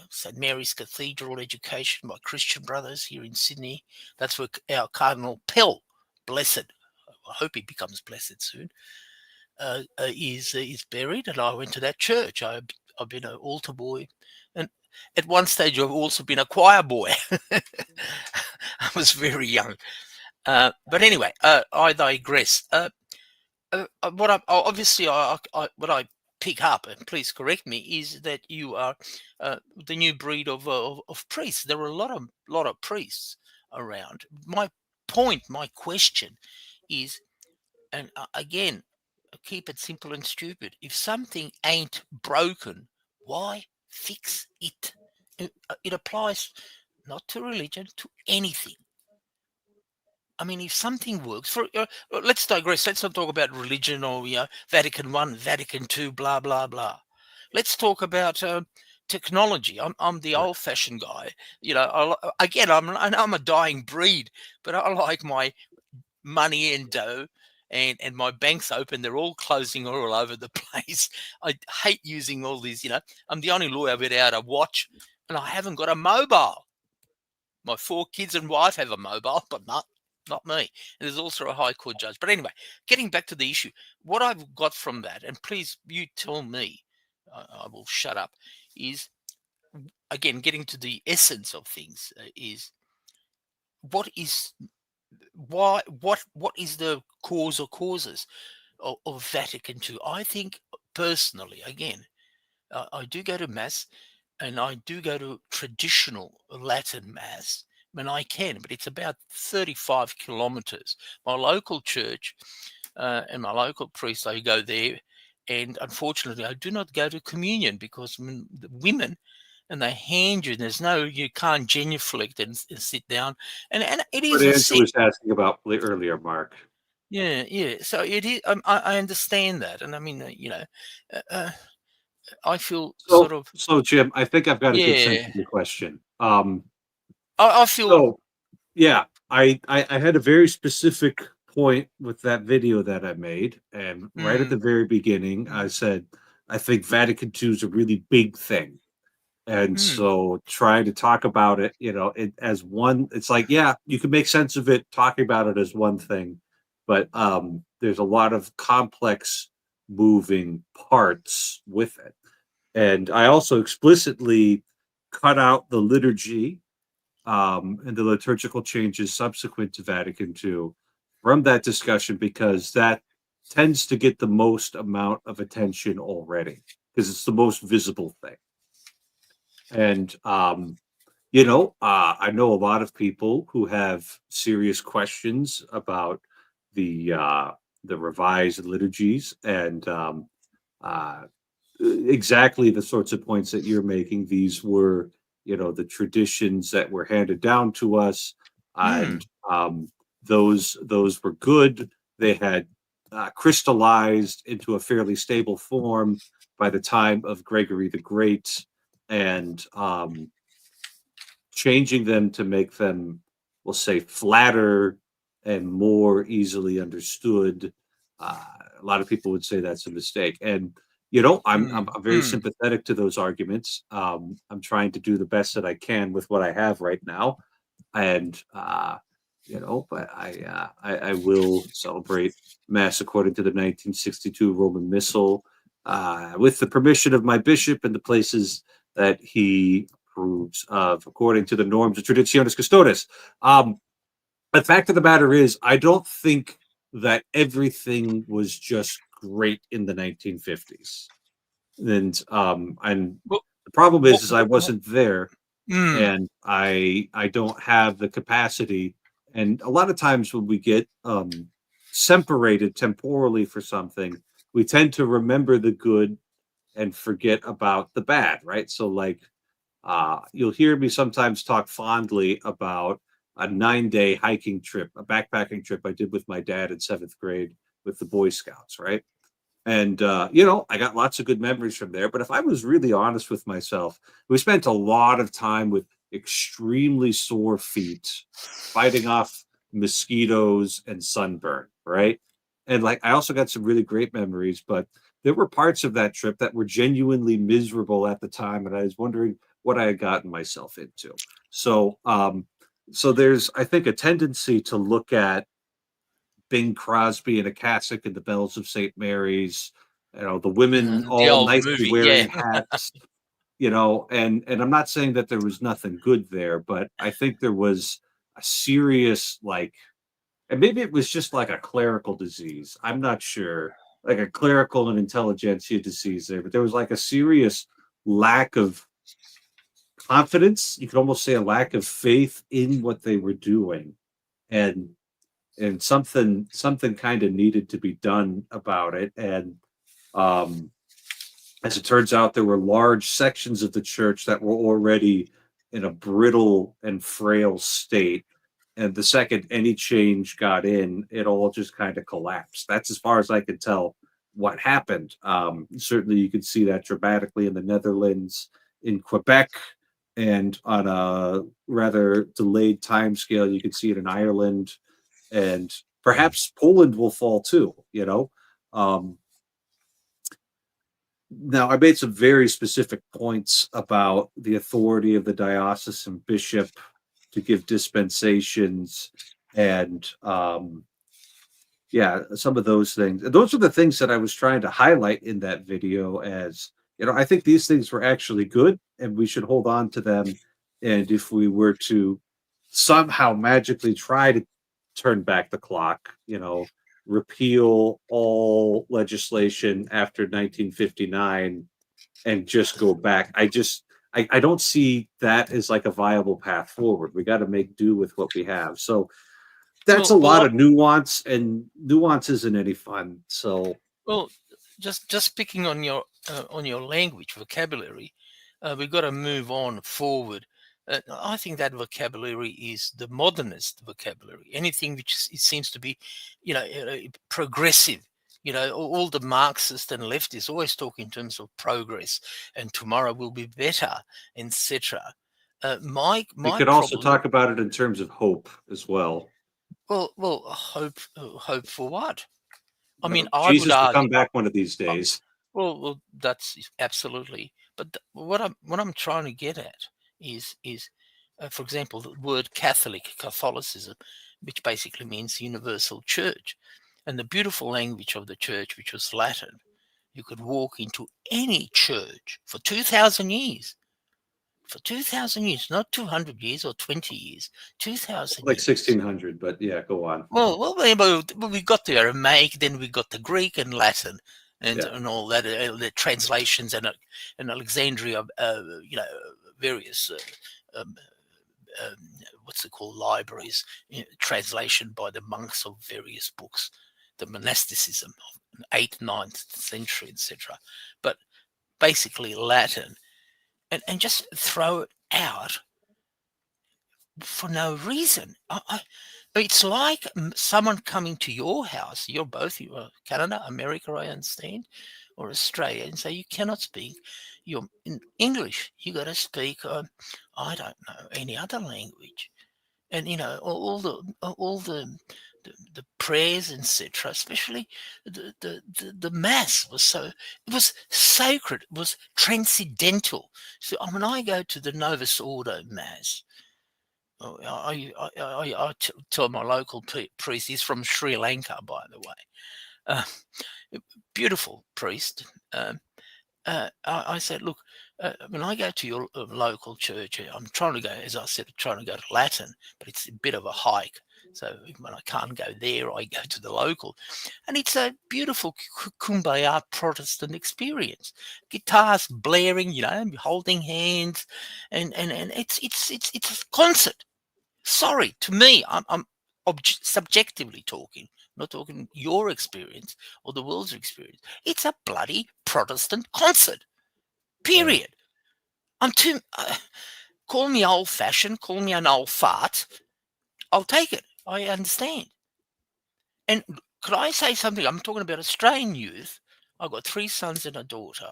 St. Mary's Cathedral education by Christian brothers here in Sydney. That's where our Cardinal Pell, blessed, I hope he becomes blessed soon, is buried. And I went to that church. I've been an altar boy, and at one stage I've also been a choir boy. I was very young, but anyway, I digress. What I pick up, and please correct me, is that you are the new breed of priests. There are a lot of priests around. My question is, and again, keep it simple and stupid. If something ain't broken, why fix it? It applies not to religion, to anything. I mean, if something works, let's digress. Let's not talk about religion or Vatican I, Vatican II, blah blah blah. Let's talk about technology. I'm the old-fashioned guy. I'm a dying breed, but I like my money and dough, and my bank's open. They're all closing all over the place. I hate using all these. I'm the only lawyer without a watch, and I haven't got a mobile. My 4 kids and wife have a mobile, but not me. And there's also a high court judge. But anyway, getting back to the issue, what I've got from that, and please you tell me, I will shut up, is, again, getting to the essence of things, is what is the cause or causes of Vatican II? I think personally, again, I do go to mass, and I do go to traditional Latin mass, when I can, but it's about 35 kilometers. My local church and my local priest, I go there, and unfortunately, I do not go to communion because when the women and they hand you, you can't genuflect and sit down, and it What is a Andrew sin. was asking about earlier, Mark. Yeah. So it is. I understand that, and I mean, uh, uh, I feel So, sort of Jim, I think I've got a good sense yeah. of your question. I feel So yeah, I had a very specific point with that video that I made, and right at the mm, very beginning, I said I think Vatican II is a really big thing, and mm, so trying to talk about it, it as one, it's like, yeah, you can make sense of it talking about it as one thing, but there's a lot of complex moving parts with it, and I also explicitly cut out the liturgy and the liturgical changes subsequent to Vatican II from that discussion because that tends to get the most amount of attention already because it's the most visible thing. And I know a lot of people who have serious questions about the uh, the revised liturgies and uh, exactly the sorts of points that you're making. These were, the traditions that were handed down to us, mm, and those were good. They had crystallized into a fairly stable form by the time of Gregory the Great, and changing them to make them, we'll say, flatter and more easily understood. Uh, a lot of people would say that's a mistake, and I'm very mm. sympathetic to those arguments. I'm trying to do the best that I can with what I have right now, and but I will celebrate Mass according to the 1962 Roman Missal, with the permission of my bishop in the places that he approves of, according to the norms of Traditionis Custodes. The fact of the matter is, I don't think that everything was just great in the 1950s, and What, the problem what, is I wasn't there, mm, and I don't have the capacity. And a lot of times when we get separated temporally for something, we tend to remember the good and forget about the bad, right? So like you'll hear me sometimes talk fondly about a 9-day hiking trip, a backpacking trip I did with my dad in 7th grade with the Boy Scouts, right? And I got lots of good memories from there. But if I was really honest with myself, we spent a lot of time with extremely sore feet, fighting off mosquitoes and sunburn, right? And like I also got some really great memories, but there were parts of that trip that were genuinely miserable at the time, and I was wondering what I had gotten myself into. So there's, I think, a tendency to look at Bing Crosby in a cassock and the bells of St. Mary's, the women the all old nicely movie, yeah. wearing hats, and I'm not saying that there was nothing good there, but I think there was a serious, like, and maybe it was just like a clerical disease. I'm not sure, like a clerical and intelligentsia disease there, but there was like a serious lack of confidence. You could almost say a lack of faith in what they were doing. And something kind of needed to be done about it. And um, as it turns out, there were large sections of the church that were already in a brittle and frail state. And the second any change got in, it all just kind of collapsed. That's as far as I could tell what happened. Certainly, you could see that dramatically in the Netherlands, in Quebec, and on a rather delayed time scale, you could see it in Ireland, and perhaps Poland will fall too. Um, Now, I made some very specific points about the authority of the diocesan bishop to give dispensations, and yeah, some of those things. And those are the things that I was trying to highlight in that video as, I think these things were actually good and we should hold on to them. And if we were to somehow magically try to turn back the clock, repeal all legislation after 1959 and just go back, I don't see that as like a viable path forward. We got to make do with what we have. So that's a lot of nuance, and nuance isn't any fun. So well, just picking on your language vocabulary, we've got to move on forward. I think that vocabulary is the modernist vocabulary. Anything which it seems to be, progressive. All the Marxists and leftists always talk in terms of progress and tomorrow will be better, etc. My we could also talk about it in terms of hope as well. Well, hope for what? I mean, Jesus I would argue. will come back one of these days. Well, that's absolutely. But what I'm trying to get at is for example, the word Catholicism, which basically means universal church, and the beautiful language of the church, which was Latin. You could walk into any church for 2,000 years. For 2,000 years, not 200 years or 20 years, 2,000 like years. 1600, but yeah, go on. Well, we got the Aramaic, then we got the Greek and Latin, and all that, the translations and Alexandria, various what's it called, libraries, translation by the monks of various books, the monasticism of 8th, 9th century, etc. But basically Latin, and just throw it out for no reason. It's like someone coming to your house. You are Canada, America, I understand, or Australia, and say you cannot speak your in English. You got to speak, I don't know, any other language. And all the prayers, etc. Especially the mass it was sacred. It was transcendental. So when I go to the Novus Ordo mass, I tell my local priest, he's from Sri Lanka, by the way, beautiful priest. I said, look, when I go to your local church, I'm trying to go, as I said, trying to go to Latin, but it's a bit of a hike. So when I can't go there, I go to the local. And it's a beautiful kumbaya Protestant experience. Guitars blaring, holding hands, and it's a concert. Sorry, to me, I'm subjectively talking, not talking your experience or the world's experience. It's a bloody Protestant concert. Period. I'm too. Call me old-fashioned. Call me an old fart. I'll take it. I understand. And could I say something? I'm talking about Australian youth. I've got 3 sons and a daughter.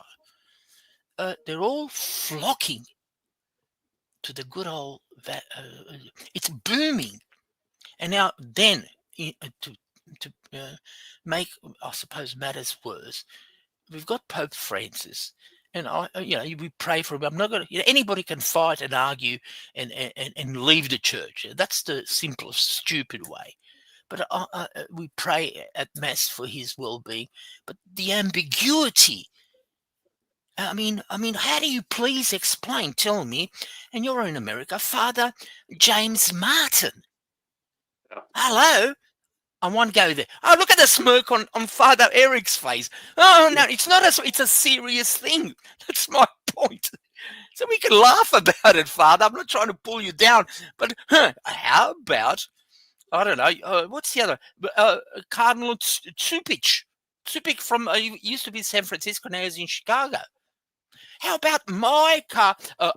They're all flocking to the good old. It's booming. And now, then, to make, I suppose, matters worse, we've got Pope Francis, and we pray for him. I'm not going to. Anybody can fight and argue and leave the church. That's the simplest, stupid way. But we pray at mass for his well-being. But the ambiguity. I mean, how do you please explain? Tell me, and you're in America, Father James Martin. Hello. I want to go there. Oh, look at the smirk on Father Eric's face. Oh, no, it's not it's a serious thing. That's my point. So we can laugh about it, Father. I'm not trying to pull you down. But how about, I don't know, what's the other? Cardinal Tsupich. Tsupich from, used to be San Francisco, now he's in Chicago. How about my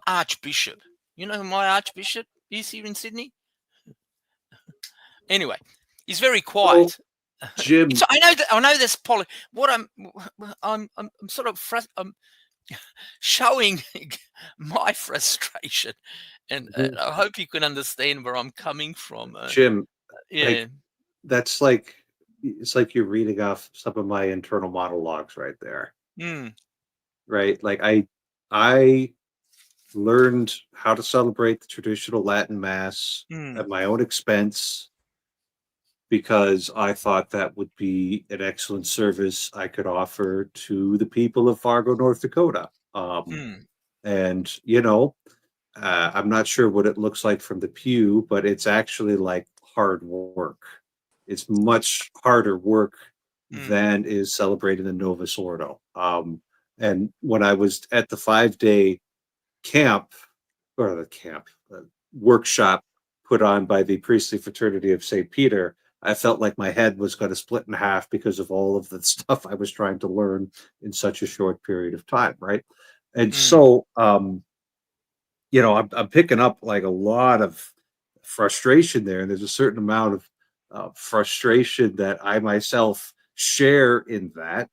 Archbishop? You know who my Archbishop is here in Sydney? Anyway. He's very quiet. Well, Jim, so I know this what I'm sort of showing my frustration, and I hope you can understand where I'm coming from. Jim, yeah, it's like you're reading off some of my internal monologues right there. Right, like I learned how to celebrate the traditional Latin Mass at my own expense, because I thought that would be an excellent service I could offer to the people of Fargo, North Dakota. And, I'm not sure what it looks like from the pew, but it's actually like hard work. It's much harder work than is celebrating the Novus Ordo. And when I was at the 5-day camp or the camp workshop put on by the priestly fraternity of St. Peter, I felt like my head was going to split in half because of all of the stuff I was trying to learn in such a short period of time, right? And Mm. so, I'm picking up like a lot of frustration there, and there's a certain amount of frustration that I myself share in that,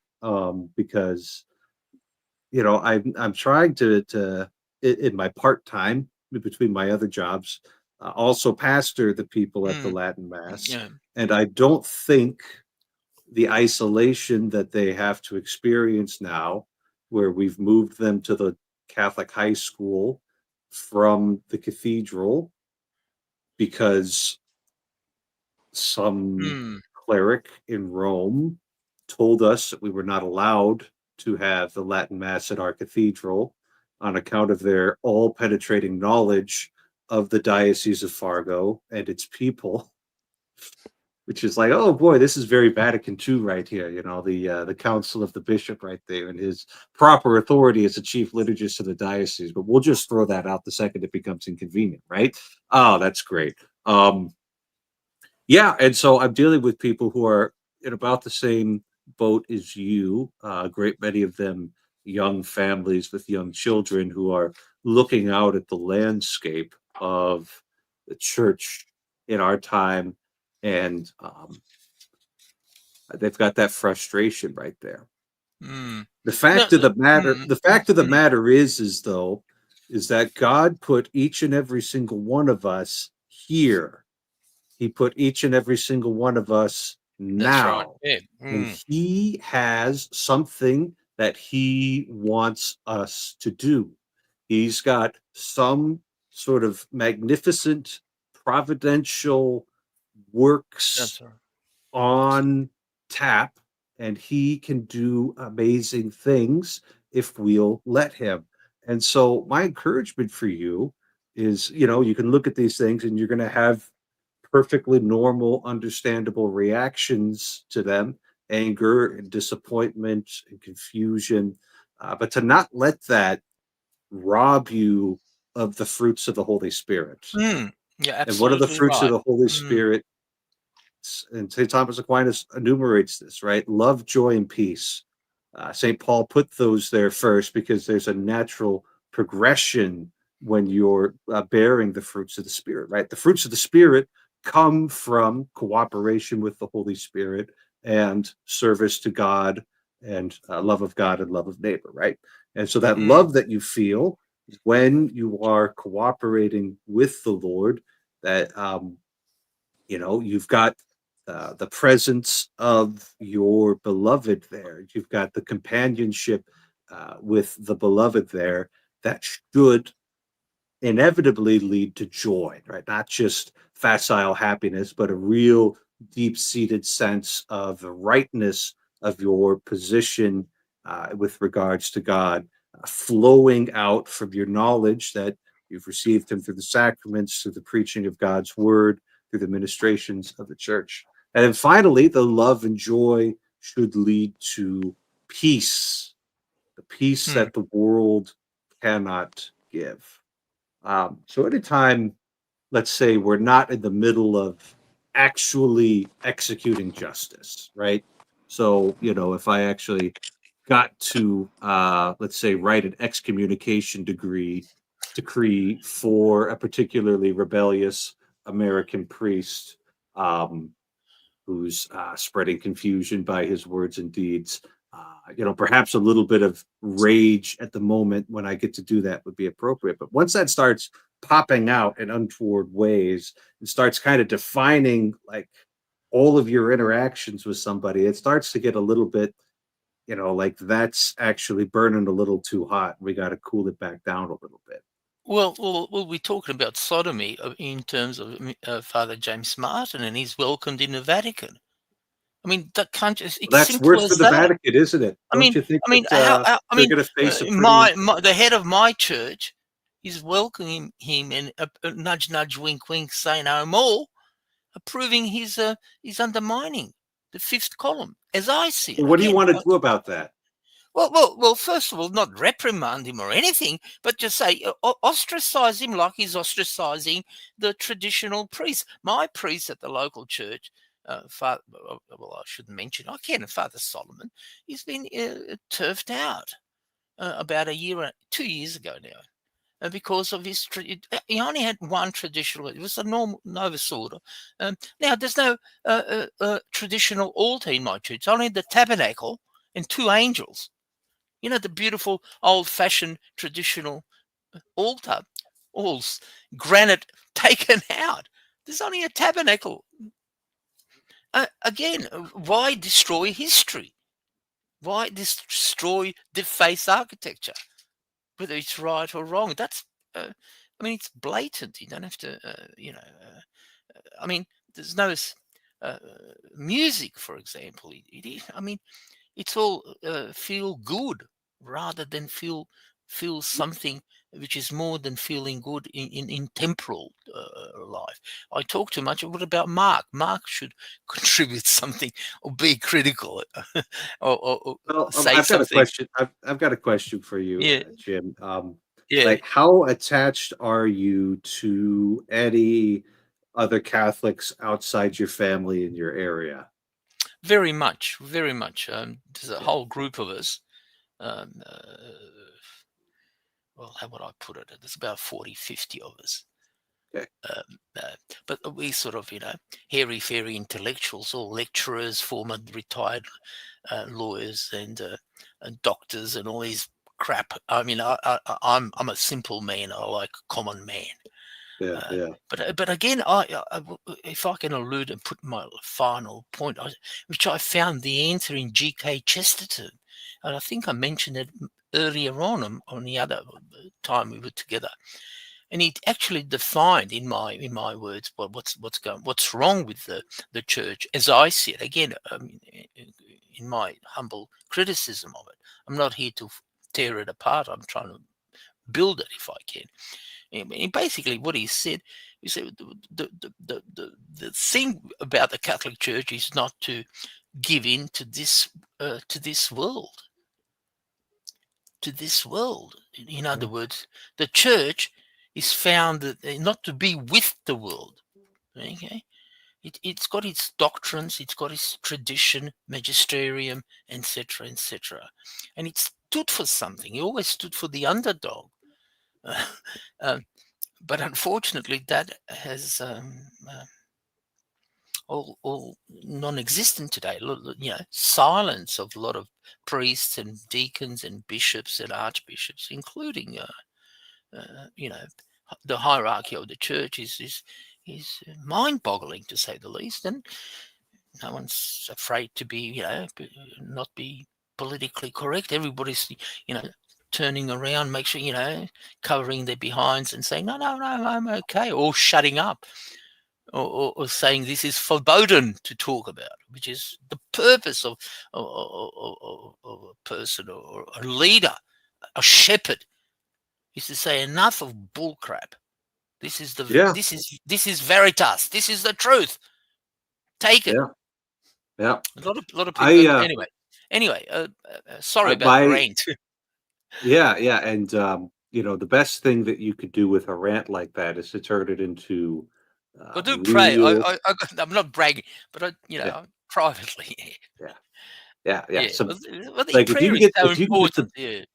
because I'm trying to in my part time between my other jobs, also pastor the people at the Mm. Latin Mass, Yeah. and I don't think the isolation that they have to experience now, where we've moved them to the Catholic high school from the cathedral because some Mm. cleric in Rome told us that we were not allowed to have the Latin Mass at our cathedral on account of their all penetrating knowledge of the Diocese of Fargo and its people, which is like, oh boy, this is very Vatican II right here. The Council of the Bishop right there and his proper authority as the chief liturgist of the diocese. But we'll just throw that out the second it becomes inconvenient, right? Oh, that's great. Yeah, and so I'm dealing with people who are in about the same boat as you. A great many of them young families with young children who are looking out at the landscape of the church in our time, and they've got that frustration right there. Mm. The fact No, of the matter, mm, the fact of the mm. matter is that God put each and every single one of us here. He put each and every single one of us That's right. now. Yeah. And Mm. he has something that he wants us to do. He's got some sort of magnificent providential works That's right. on tap, and he can do amazing things if we'll let him. And so my encouragement for you is, you can look at these things and you're going to have perfectly normal, understandable reactions to them, anger and disappointment and confusion, but to not let that rob you of the fruits of the Holy Spirit. Mm. You're And what are the absolutely fruits of right. the Holy Mm. Spirit? And St. Thomas Aquinas enumerates this, right? Love, joy, and peace. St. Paul put those there first because there's a natural progression when you're bearing the fruits of the Spirit, right? The fruits of the Spirit come from cooperation with the Holy Spirit and service to God and love of God and love of neighbor, right? And so that Mm. love that you feel when you are cooperating with the Lord, that you've got the presence of your beloved there. You've got the companionship with the beloved there that should inevitably lead to joy, right? Not just facile happiness, but a real deep seated sense of the rightness of your position with regards to God, flowing out from your knowledge that you've received Him through the sacraments, through the preaching of God's word, through the ministrations of the church. And then finally, the love and joy should lead to peace, the peace Mm. that the world cannot give. So anytime, let's say, we're not in the middle of actually executing justice, right? So, if I actually got to, let's say, write an excommunication decree for a particularly rebellious American priest, um, who's spreading confusion by his words and deeds. Perhaps a little bit of rage at the moment when I get to do that would be appropriate. But once that starts popping out in untoward ways and starts kind of defining like all of your interactions with somebody, it starts to get a little bit, like that's actually burning a little too hot. We got to cool it back down a little bit. Well, we're talking about sodomy in terms of Father James Martin, and he's welcomed in the Vatican. I mean, that can't just, it's That's simple worse for as the that. Vatican, isn't it? I Don't mean, you think I mean, that I they're mean, going to face a pretty my the head of my church is welcoming him and nudge, nudge, wink, wink, say no more, approving his undermining the fifth column, as I see it. What do you Again, want to do about that? Well. First of all, not reprimand him or anything, but just say ostracize him like he's ostracizing the traditional priest. My priest at the local church, Father, well, I shouldn't mention. I can Father Solomon. He's been turfed out about 2 years ago now. Because of his, he only had one traditional. It was a normal Novus Order. Now there's no traditional altar in my church. It's only the tabernacle and 2 angels. You know, the beautiful old-fashioned traditional altar, all granite taken out. There's only a tabernacle. Again, why destroy history? Why destroy deface architecture? Whether it's right or wrong, that's, I mean, it's blatant. You don't have to, I mean, there's no music, for example. I mean, it's all feel good rather than feel something which is more than feeling good in temporal life. I talk too much. What about Mark? Mark should contribute something or be critical or Well, say I've got a something. question. I've got a question for you, Yeah, Jim. yeah, Like, how attached are you to any other Catholics outside your family in your area? very much, very much. There's a Yeah. whole group of us. Um, uh, well, how would I put it? There's about 40, 50 of us. Okay. But we sort of, hairy-fairy intellectuals, all lecturers, former retired lawyers and doctors and all these crap. I mean, I'm a simple man. I like common man. Yeah. But again, if I can allude and put my final point, which I found the answer in G.K. Chesterton, and I think I mentioned it earlier on the other time we were together, and he actually defined in my words what's wrong with the church as I see it. Again, in my humble criticism of it, I'm not here to tear it apart. I'm trying to build it if I can. And basically, what he said the thing about the Catholic Church is not to give in to this world. To this world. In other words, the Church is found not to be with the world. Okay, it's got its doctrines, it's got its tradition, magisterium, etc., etc., and it stood for something. It always stood for the underdog. But unfortunately, that has all non-existent today. Silence of a lot of priests and deacons and bishops and archbishops, including the hierarchy of the church is mind-boggling, to say the least. And no one's afraid to be not be politically correct. Everybody's turning around, make sure covering their behinds and saying no, I'm okay, or shutting up. Or saying this is forbidden to talk about, which is the purpose of a person or a leader, a shepherd, is to say enough of bullcrap. This is this is veritas. This is the truth. Take it. Yeah. A lot of people. Anyway. Sorry about the rant. Yeah, and the best thing that you could do with a rant like that is to turn it into I do pray. I'm not bragging, but privately. Yeah. So, well, like, prayer is so if you can get important.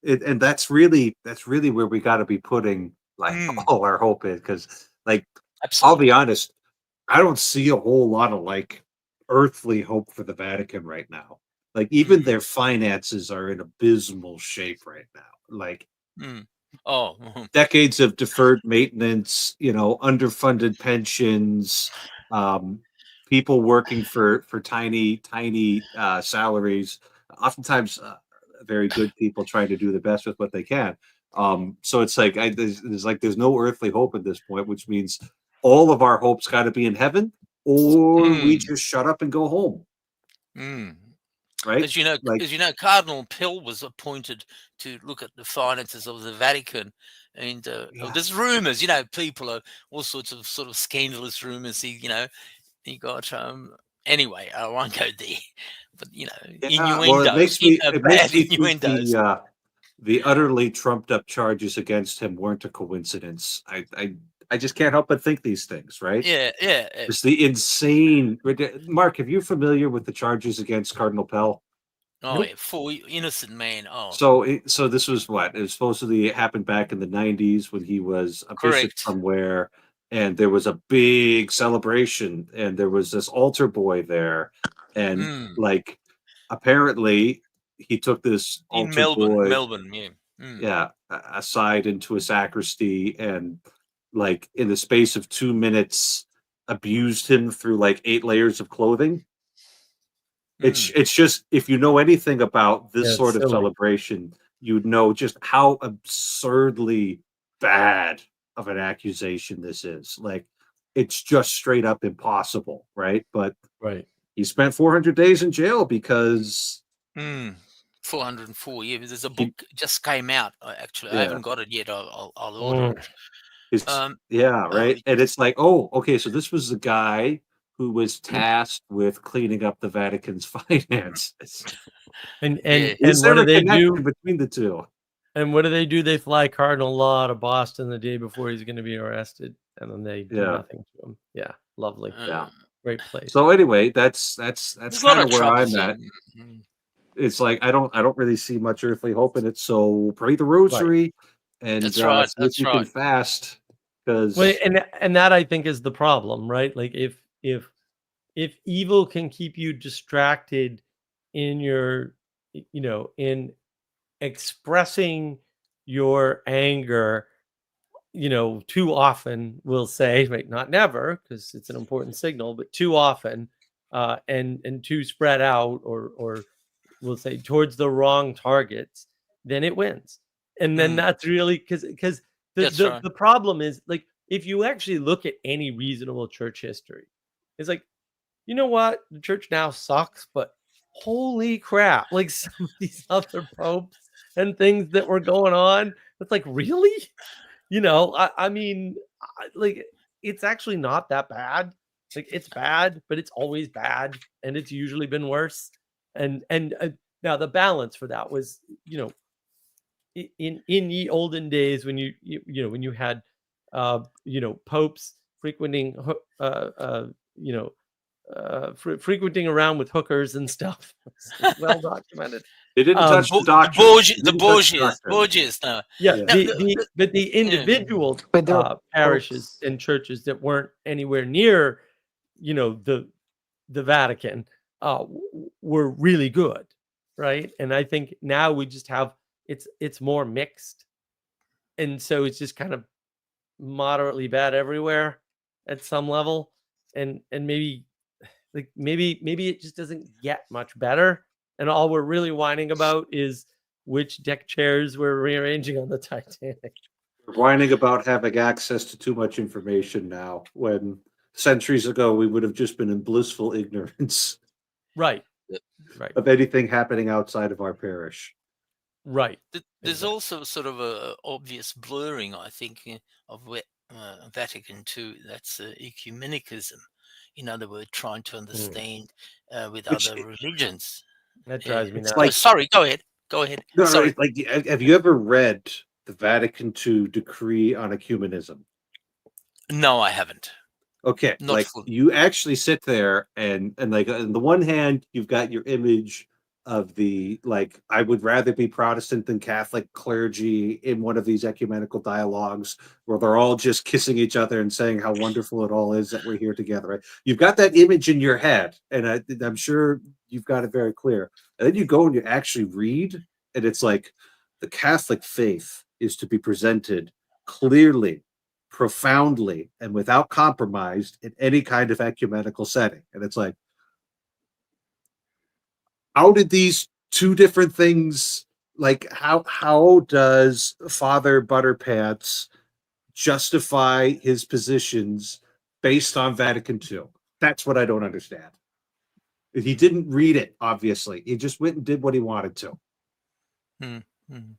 and that's really where we got to be putting like all our hope in, because Absolutely. I'll be honest, I don't see a whole lot of earthly hope for the Vatican right now. Like, even their finances are in abysmal shape right now. Decades of deferred maintenance, underfunded pensions, people working for tiny salaries, oftentimes very good people trying to do the best with what they can. So it's like there's no earthly hope at this point, which means all of our hopes got to be in heaven, or we just shut up and go home. Right? As you know, Cardinal Pell was appointed to look at the finances of the Vatican, and there's rumors. People are all sorts of sort of scandalous rumors. He got anyway. I won't go there, but Yeah, well, it makes me bad think innuendos. the utterly trumped up charges against him weren't a coincidence. I just can't help but think these things, right? Yeah, yeah. It's the insane. Mark, have you familiar with the charges against Cardinal Pell? Oh, Nope. yeah, for innocent man. Oh, So this was what? It was supposedly happened back in the 90s when he was a bishop correct. somewhere, and there was a big celebration, and there was this altar boy there, and Mm. like apparently he took this In altar boy, Melbourne, yeah. Mm. yeah, aside into a sacristy, and like in the space of 2 minutes abused him through like 8 layers of clothing. It's just, if you know anything about this Yeah, it's sort of silly. celebration, you'd know just how absurdly bad of an accusation this is. Like, it's just straight up impossible, right? But Right. he spent 400 days in jail because 404 years. There's a he, book just came out. Actually, I yeah, haven't got it yet. I'll order it. his, Um, yeah, right. And it's it's like, oh, okay, so this was the guy who was tasked with cleaning up the Vatican's finances. And yeah. Is what there do a they connection do? between the two? And what do? They fly Cardinal Law to Boston the day before he's going to be arrested, and then they do Yeah, nothing to him. Yeah, lovely, yeah. great place. So anyway, that's There's a lot kind of of where troubles I'm there. at. It's like I don't really see much earthly hope in it. So pray the Right. rosary and That's right. see if That's you can right. fast, Well, because and that I think is the problem, right? Like if evil can keep you distracted in your, in expressing your anger, too often, we'll say, right, not never, because it's an important signal, but too often, and too spread out, or we'll say towards the wrong targets, then it wins. And then that's really because the, That's the right. the problem is, like, if you actually look at any reasonable church history, it's like, you know what, the church now sucks, but holy crap, like some of these other popes and things that were going on, it's like, really? I mean, like, it's actually not that bad. Like, it's bad, but it's always bad, and it's usually been worse. And now the balance for that was, in the olden days, when when you had popes frequenting frequenting around with hookers and stuff. It's well documented. they didn't touch the The doctrine. They The didn't touch the Borgias, doctrine. No. Yeah, Yeah. Now, the individual But there were parishes popes. and churches that weren't anywhere near, the Vatican, were really good, right? And I think now we just have, it's more mixed, and so it's just kind of moderately bad everywhere at some level, and maybe it just doesn't get much better, and all we're really whining about is which deck chairs we're rearranging on the Titanic. We're whining about having access to too much information now, when centuries ago we would have just been in blissful ignorance Right, right, of anything happening outside of our parish. right. There's Exactly. also sort of a obvious blurring, I think, of Vatican II. That's ecumenicism. In other words, trying to understand with Which other religions. That drives me it's nuts. Oh, like, sorry, go ahead. Go ahead. no, Sorry. it's like, have you ever read the Vatican II decree on ecumenism? No, I haven't. Okay, Not like, fully. you actually sit there, and like, on the one hand, you've got your image of the, like, I would rather be Protestant than Catholic clergy in one of these ecumenical dialogues where they're all just kissing each other and saying how wonderful it all is that we're here together. Right? You've got that image in your head, and I'm sure you've got it very clear. And then you go and you actually read, and it's like, the Catholic faith is to be presented clearly, profoundly, and without compromise in any kind of ecumenical setting. And it's like, how did these two different things, like, how does Father Butterpants justify his positions based on Vatican II? That's what I don't understand. He didn't read it, obviously. He just went and did what he wanted to. Hmm. Hmm.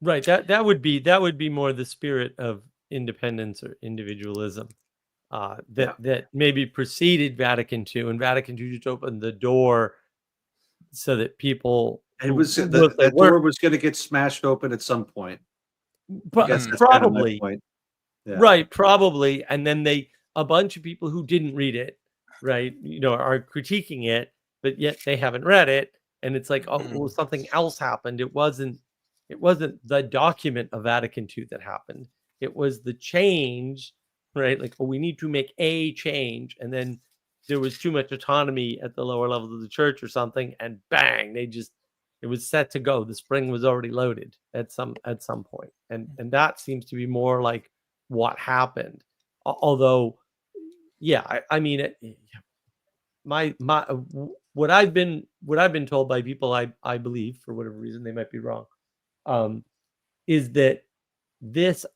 Right. That would be more the spirit of independence or individualism. that maybe preceded Vatican II, and Vatican II just opened the door so that people It was who that weren't door was going to get smashed open at some point. I guess that's kind of my probably point. Yeah. right, probably, and then a bunch of people who didn't read it, right, are critiquing it, but yet they haven't read it, and it's like, oh, well, something else happened. It wasn't the document of Vatican II that happened. It was the change, right? Like, oh, we need to make a change, and then there was too much autonomy at the lower levels of the church or something, and bang, it was set to go. The spring was already loaded at some point, and that seems to be more like what happened. Although, yeah, I mean, my what I've been told by people I believe, for whatever reason, they might be wrong, is that this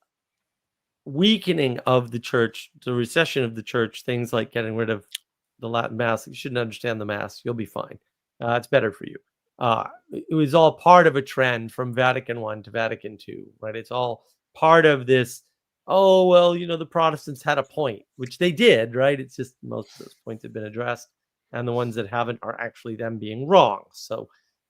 weakening of the church, the recession of the church, things like getting rid of the Latin Mass. You shouldn't understand the Mass. You'll be fine. It's better for you. It was all part of a trend from Vatican I to Vatican II, right? It's all part of this. Oh, well, the Protestants had a point, which they did, right? It's just most of those points have been addressed, and the ones that haven't are actually them being wrong. So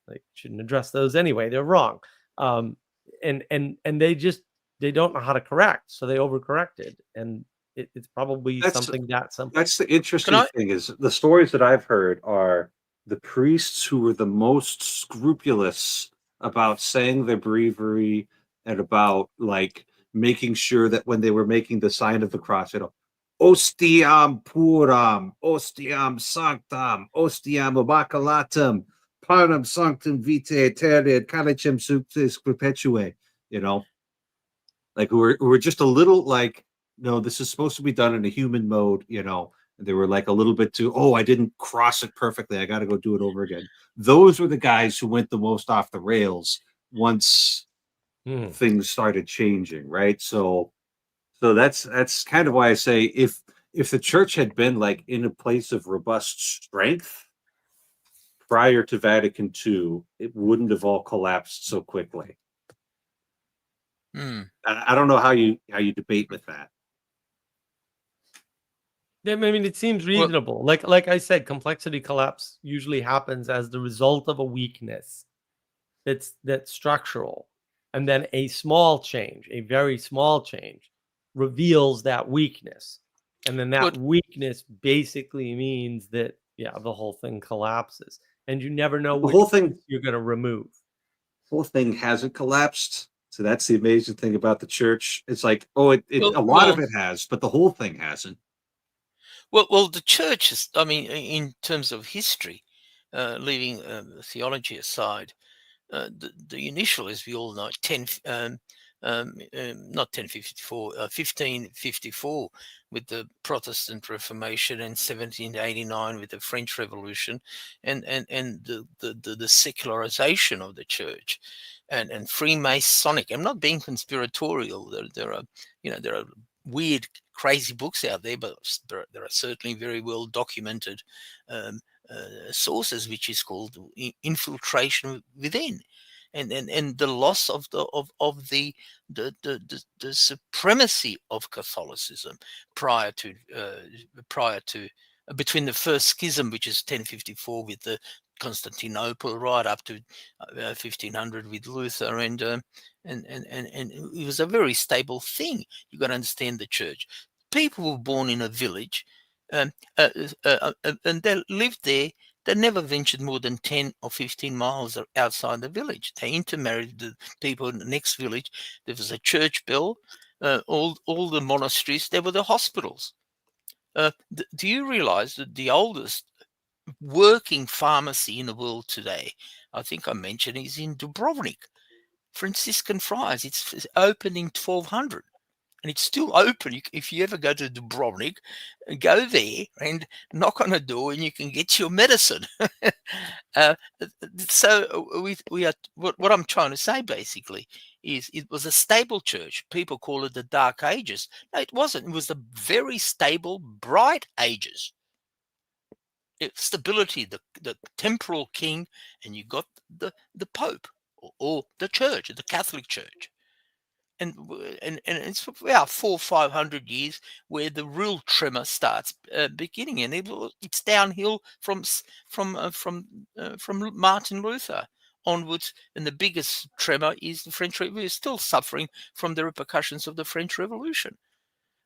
they shouldn't address those anyway. They're wrong. And they don't know how to correct, so they overcorrected, and it's probably something that simple. That's the interesting thing is the stories that I've heard are the priests who were the most scrupulous about saying their breviary and about like making sure that when they were making the sign of the cross, ostiam puram, ostiam sanctam, ostiam immaculatum, panem sanctum vitae aeterna, et calicem suctus perpetue, like who were just a little like, no, this is supposed to be done in a human mode, and they were like a little bit too, I didn't cross it perfectly, I got to go do it over again. Those were the guys who went the most off the rails once things started changing, right? So that's kind of why I say if the church had been like in a place of robust strength prior to Vatican II, it wouldn't have all collapsed so quickly. I don't know how you debate with that. Yeah, I mean, it seems reasonable. Like I said, complexity collapse usually happens as the result of a weakness that's structural, and then a small change, a very small change, reveals that weakness, and then that weakness basically means that the whole thing collapses, and you never know which whole thing you're going to remove. The whole thing hasn't collapsed. So that's the amazing thing about the church. It's like, a lot of it has, but the whole thing hasn't. Well, the church is, I mean, in terms of history, leaving theology aside, the initial, as we all know, not 1054, 1554 with the Protestant Reformation, and 1789 with the French Revolution, and the secularization of the church, and Freemasonic. I'm not being conspiratorial. There are weird, crazy books out there, but there are certainly very well documented sources, which is called infiltration within, and the loss of the supremacy of Catholicism prior to between the first schism, which is 1054 with the Constantinople, right up to 1500 with Luther, and it was a very stable thing. You got to understand the church. People were born in a village, and they lived there. They never ventured more than 10 or 15 miles outside the village. They intermarried the people in the next village. There was a church bell. All the monasteries, there were the hospitals. Do you realize that the oldest working pharmacy in the world today, I think I mentioned, is in Dubrovnik? Franciscan Friars. It's opened in 1200. And it's still open. If you ever go to Dubrovnik, go there and knock on a door, and you can get your medicine. So we are. What I'm trying to say basically is, it was a stable church. People call it the Dark Ages. No, it wasn't. It was the very stable, bright ages. Stability, the temporal king, and you got the Pope or the Church, the Catholic Church. and it's about 400 or 500 years where the real tremor starts beginning, and it's downhill from Martin Luther onwards, and the biggest tremor is the French Revolution. We're still suffering from the repercussions of the French Revolution.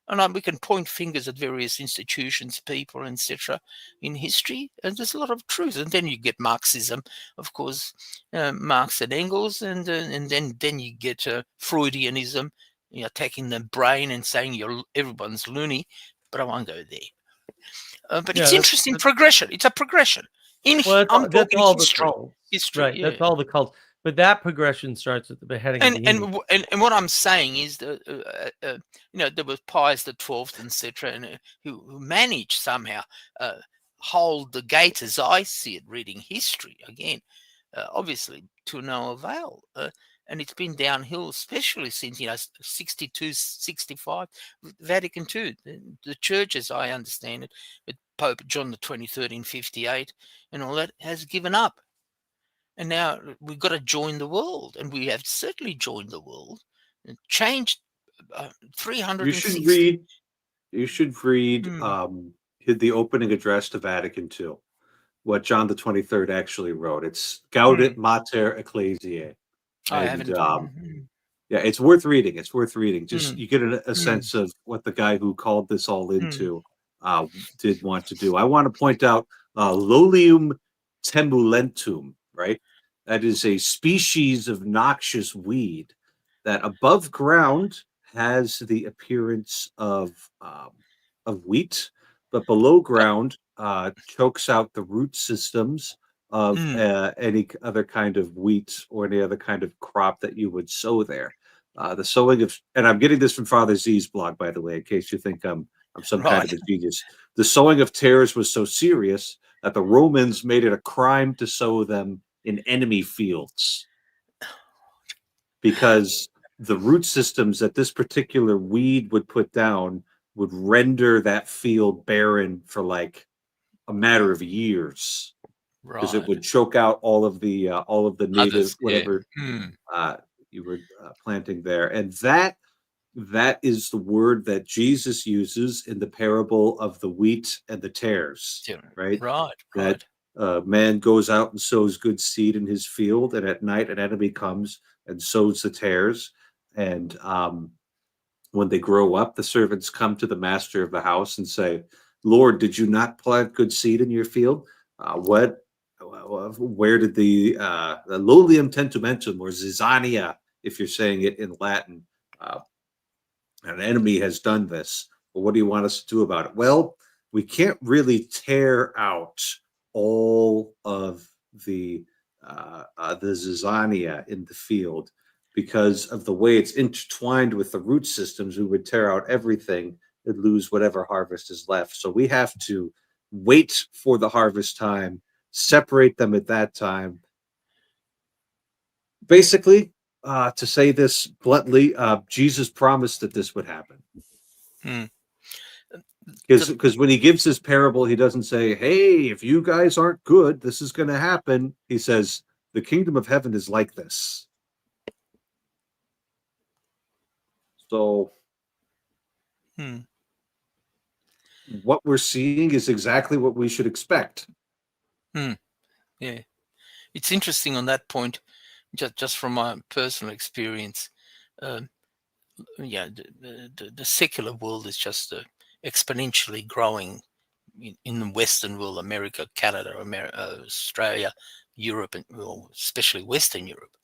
And we can point fingers at various institutions, people, etc., in history, and there's a lot of truth. And then you get Marxism, of course, Marx and Engels, and then you get Freudianism, attacking the brain and saying everyone's loony. But I won't go there. But it's interesting progression. It's a progression. That's all the history. cults. History, right? yeah. That's all the cults. But that progression starts at the beheading of the English. And what I'm saying is that there was Pius the 12th, etc., and who managed somehow hold the gate, as I see it, reading history again, obviously to no avail. And it's been downhill, especially since 62, 65, Vatican II. The church, as I understand it, with Pope John the 23rd in 58, and all that, has given up. And now we've got to join the world, and we have certainly joined the world and changed 360. You should read the opening address to Vatican II, what John the 23rd actually wrote. It's Gaudet Mater Ecclesiae. I haven't. Yeah, it's worth reading. It's worth reading. Just you get a sense of what the guy who called this all into did want to do. I want to point out Lolium temulentum, right? That is a species of noxious weed that above ground has the appearance of wheat, but below ground chokes out the root systems of any other kind of wheat or any other kind of crop that you would sow there. The sowing of, and I'm getting this from Father Z's blog, by the way, in case you think I'm some kind of a genius. The sowing of tares was so serious that the Romans made it a crime to sow them in enemy fields, because the root systems that this particular weed would put down would render that field barren for like a matter of years, because it would choke out all of the native whatever you were planting there. And that is the word that Jesus uses in the parable of the wheat and the tares, right? That man goes out and sows good seed in his field, and at night an enemy comes and sows the tares. And when they grow up, the servants come to the master of the house and say, "Lord, did you not plant good seed in your field? Where did the lolium tentumentum, or zizania, if you're saying it in Latin, an enemy has done this. Well, what do you want us to do about it?" Well, we can't really tear out all of the zizania in the field, because of the way it's intertwined with the root systems. We would tear out everything and lose whatever harvest is left. So we have to wait for the harvest time, separate them at that time. Basically, to say this bluntly, Jesus promised that this would happen. Because when he gives his parable, he doesn't say, "Hey, if you guys aren't good, this is going to happen." He says, "The kingdom of heaven is like this." So what we're seeing is exactly what we should expect. Yeah, it's interesting on that point. Just from my personal experience, the secular world is just exponentially growing in the Western world, America, Canada, Australia, Europe, and especially Western Europe.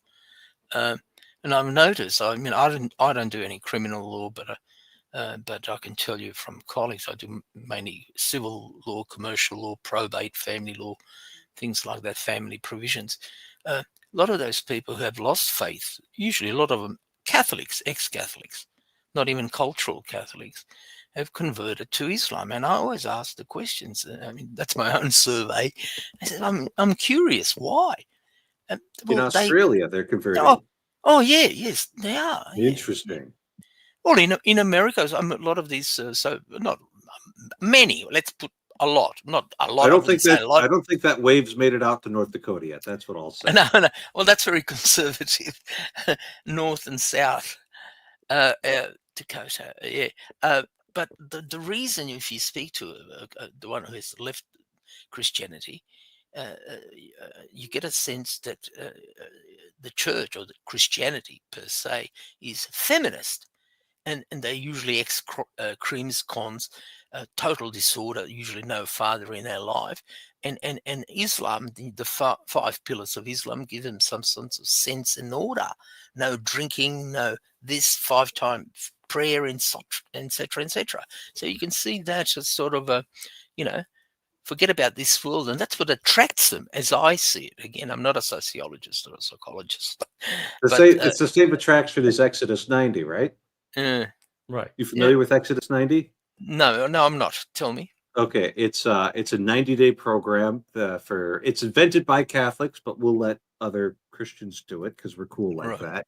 And I've noticed, I don't do any criminal law, but I can tell you from colleagues, I do mainly civil law, commercial law, probate, family law, things like that, family provisions. A lot of those people who have lost faith, usually a lot of them Catholics, ex-Catholics, not even cultural Catholics, have converted to Islam. And I always ask the questions. I mean, that's my own survey. I said, I'm curious, why? In Australia, they're converting. Oh, yeah, yes, they are. Interesting. Well, in America, a lot of these, so not many. Let's put a lot, not a lot. I don't think that wave's made it out to North Dakota yet. That's what I'll say. No. Well, that's very conservative, north and south. Dakota, yeah. But the reason, if you speak to the one who has left Christianity, you get a sense that the church, or the Christianity per se, is feminist. And they usually creams, cons, total disorder, usually no father in their life. And Islam, the five pillars of Islam, give them some sense of sense and order. No drinking, no this, 5-time prayer, etc., etc. So you can see that as sort of a, you know, forget about this world, and that's what attracts them, as I see it. Again, I'm not a sociologist or a psychologist, but It's the same attraction as Exodus 90, right? Right. You familiar with Exodus 90? No, I'm not. Tell me. Okay, it's a 90-day program it's invented by Catholics, but we'll let other Christians do it because we're cool like Right. that.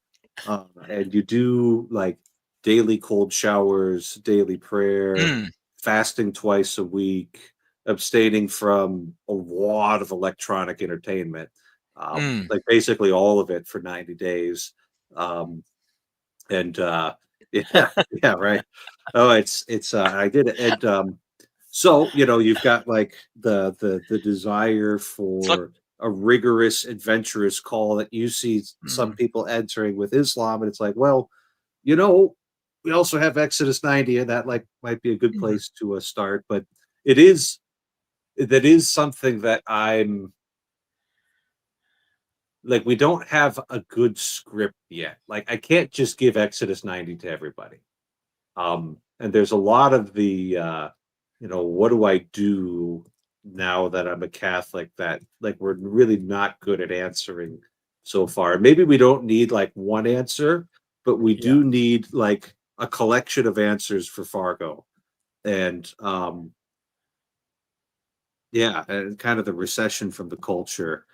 And you do like daily cold showers, daily prayer, fasting twice a week, abstaining from a lot of electronic entertainment, like basically all of it for 90 days. And yeah, yeah, right. Oh, it's I did it. And so, you've got like the desire It's like, for a rigorous, adventurous call that you see some people entering with Islam, and it's like, well, we also have Exodus 90, and that like might be a good place to start. But it is that is something that I'm like, we don't have a good script yet. Like, I can't just give Exodus 90 to everybody. And there's a lot of the what do I do now that I'm a Catholic, that like we're really not good at answering so far. Maybe we don't need like one answer, but we do need like a collection of answers for Fargo. And yeah, and kind of the recession from the culture.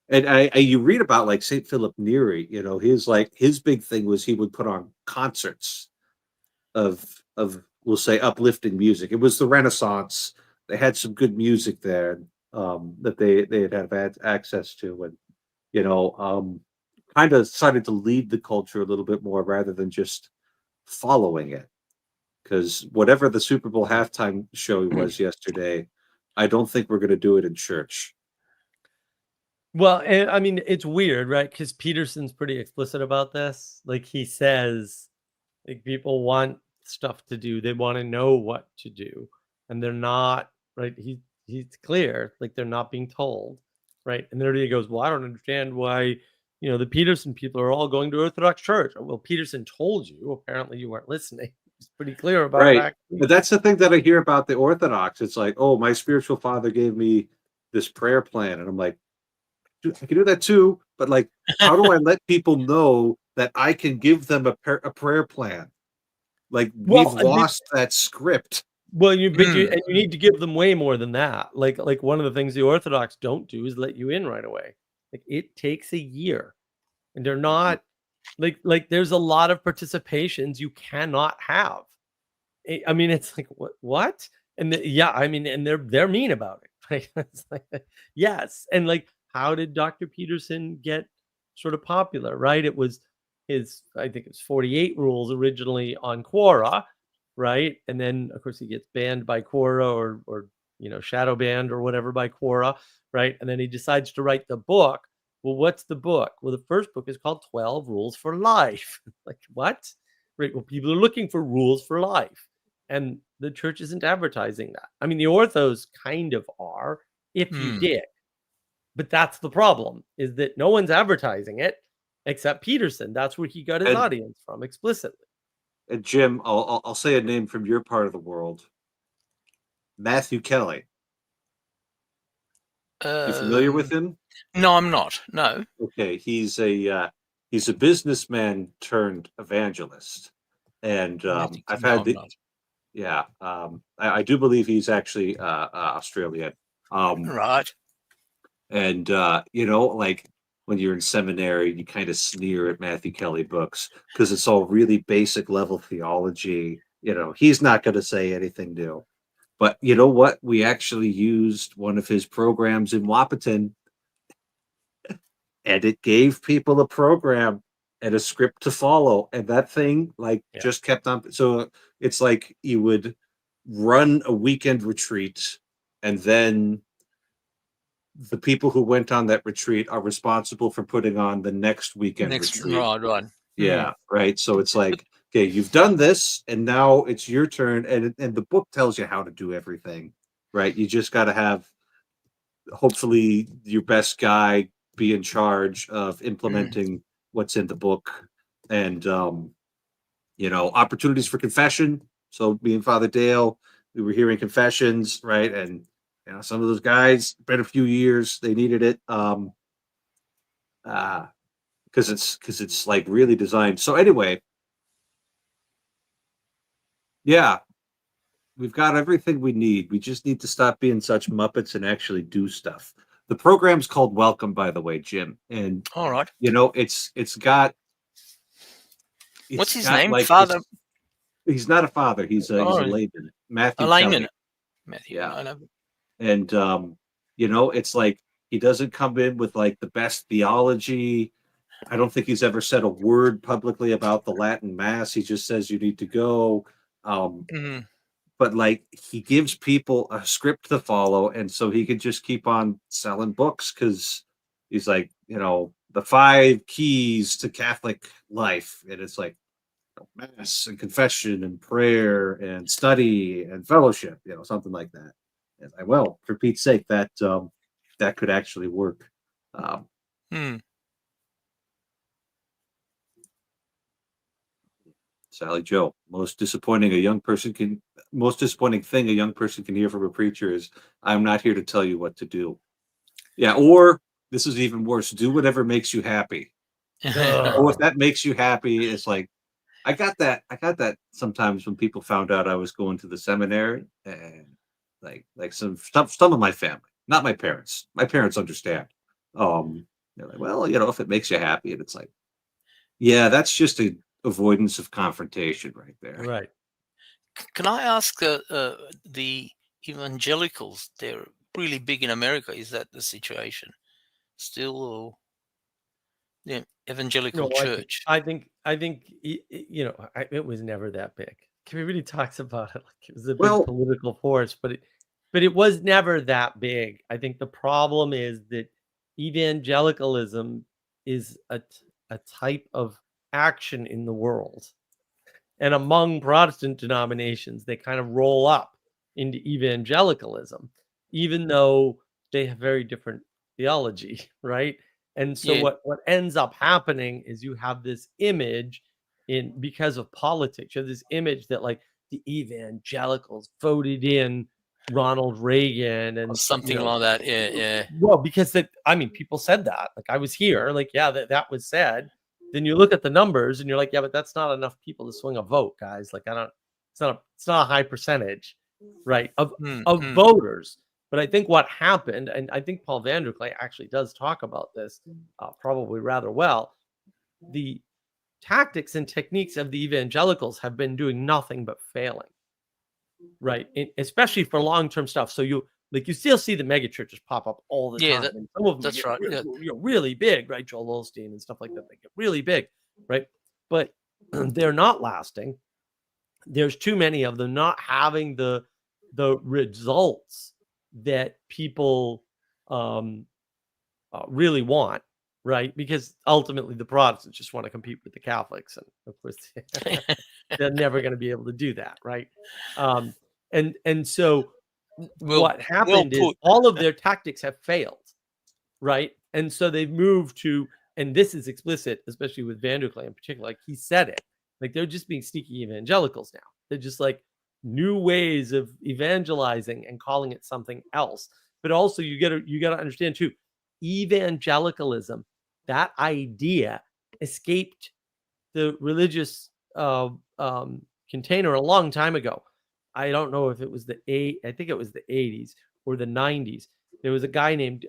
And you read about like St. Philip Neri, his big thing was he would put on concerts of we'll say uplifting music. It was the Renaissance. They had some good music there, that they'd have had access to, and kind of decided to lead the culture a little bit more rather than just following it. Because whatever the Super Bowl halftime show was yesterday, I don't think we're going to do it in church. Well, and I mean, it's weird, right? Because Peterson's pretty explicit about this. Like he says, like people want stuff to do, they want to know what to do, and they're not, right. He's clear, like they're not being told, right? And then he goes, well, I don't understand why the Peterson people are all going to Orthodox Church. Well, Peterson told you, apparently you weren't listening. He's pretty clear about it, Right. actually. But that's the thing that I hear about the Orthodox. It's like, oh, my spiritual father gave me this prayer plan, and I'm like, dude, I can do that too, but like, how do I let people know that I can give them a prayer plan? Like, we've lost that script. Well, you need to give them way more than that. Like one of the things the Orthodox don't do is let you in right away. Like it takes a year, and they're not like there's a lot of participations you cannot have. I mean, it's like what? And I mean, and they're mean about it. Right? It's like, yes, and like, how did Dr. Peterson get sort of popular? Right? It was I think it was 48 rules originally on Quora, right? And then of course he gets banned by Quora, or shadow banned or whatever by Quora, right? And then he decides to write the book. Well, what's the book? Well, the first book is called 12 Rules for Life. Like what? Right? Well, people are looking for rules for life, and the church isn't advertising that. I mean, the orthos kind of are, if you dig. But that's the problem, is that no one's advertising it except Peterson. That's where he got his audience from, explicitly. And Jim, I'll say a name from your part of the world. Matthew Kelly. You familiar with him? No, I'm not. No. Okay, he's a businessman turned evangelist, and I've had I do believe he's actually Australian. Right. And like when you're in seminary, you kind of sneer at Matthew Kelly books because it's all really basic level theology. He's not going to say anything new. But you know what? We actually used one of his programs in Wahpeton, and it gave people a program and a script to follow, and that thing like Yeah. just kept on. So it's like you would run a weekend retreat, and then the people who went on that retreat are responsible for putting on the next weekend Next, retreat. right. Yeah, right. So it's like, okay, you've done this, and now it's your turn, and the book tells you how to do everything, right? You just got to have, hopefully, your best guy be in charge of implementing what's in the book, and opportunities for confession. So me and Father Dale, we were hearing confessions, right? And some of those guys, been a few years, they needed it. Because it's like really designed. So anyway, yeah, we've got everything we need. We just need to stop being such muppets and actually do stuff. The program's called Welcome, by the way, Jim, and All right. it's got What's his got name? like Father? he's not a father. He's a Oh, layman, Matthew a Kelly. layman. Matthew. Yeah. I know. And it's like he doesn't come in with like the best theology. I don't think he's ever said a word publicly about the Latin Mass. He just says you need to go. Mhm. But like he gives people a script to follow, and so he could just keep on selling books because he's like, the 5 keys to Catholic life, and it's like mass and confession and prayer and study and fellowship, something like that. And well, for Pete's sake, that could actually work. Um, Hmm. Sally Joe, most disappointing thing a young person can hear from a preacher is, "I'm not here to tell you what to do." Yeah, or this is even worse: do whatever makes you happy. Oh, if that makes you happy, it's like I got that. I got that sometimes when people found out I was going to the seminary, and like some of my family, not my parents. My parents understand. They're like, well, if it makes you happy, and it's like, yeah, that's just a avoidance of confrontation right there. Right. Can I ask the evangelicals? They're really big in America. Is that the situation still, or evangelical No, church? I think it was never that big. Everybody talks about it like it was a big Well, political force, but it was never that big. I think the problem is that evangelicalism is a type of action in the world. And among Protestant denominations, they kind of roll up into evangelicalism, even though they have very different theology, right? And so Yeah, what ends up happening is you have this image because of politics, you have this image that like the evangelicals voted in Ronald Reagan or and something like that. Yeah. well, because people said that. Like I was here, like yeah, that was said. Then you look at the numbers and you're like, yeah, but that's not enough people to swing a vote, guys. Like it's not a high percentage, right, of Mm. voters. But I think what happened, and I think Paul Vanderklay actually does talk about this probably rather well. The tactics and techniques of the evangelicals have been doing nothing but failing, right? Especially for long-term stuff. So you still see the mega churches pop up all the Yeah, time, and some of them that's get right. Yeah. really big, right? Joel Osteen and stuff like that. They get really big, right? But they're not lasting. There's too many of them not having the results that people really want, right? Because ultimately the Protestants just want to compete with the Catholics, and of course they're never going to be able to do that, right? And so Well, what happened is put. all of their tactics have failed, right? And so they've moved to, and this is explicit, especially with Vanderklay in particular. Like he said it, like they're just being sneaky evangelicals now. They're just like new ways of evangelizing and calling it something else. But also you gotta understand too, evangelicalism, that idea escaped the religious container a long time ago. I don't know if it was I think it was the 80s or the 90s. There was a guy named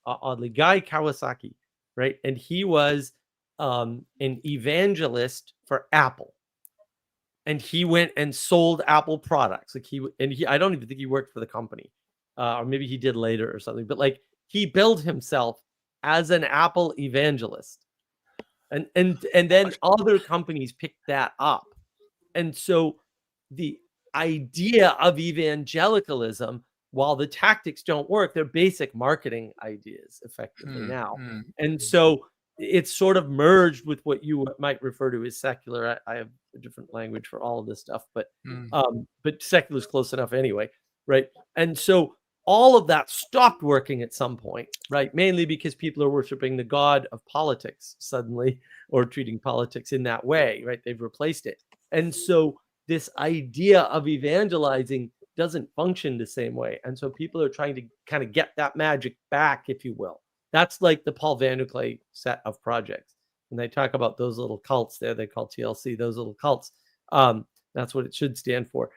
oddly Guy Kawasaki, right? And he was an evangelist for Apple. And he went and sold Apple products. Like I don't even think he worked for the company. Or maybe he did later or something. But like he billed himself as an Apple evangelist. And then other companies picked that up. And so the idea of evangelicalism, while the tactics don't work, they're basic marketing ideas effectively now. And so it's sort of merged with what you might refer to as secular. I have a different language for all of this stuff, but secular is close enough anyway, right? And so all of that stopped working at some point, right? Mainly because people are worshiping the god of politics suddenly, or treating politics in that way, right? They've replaced it. And so this idea of evangelizing doesn't function the same way. And so people are trying to kind of get that magic back, if you will. That's like the Paul Vanderklay set of projects. When they talk about those little cults there, they call TLC, those little cults. That's what it should stand for.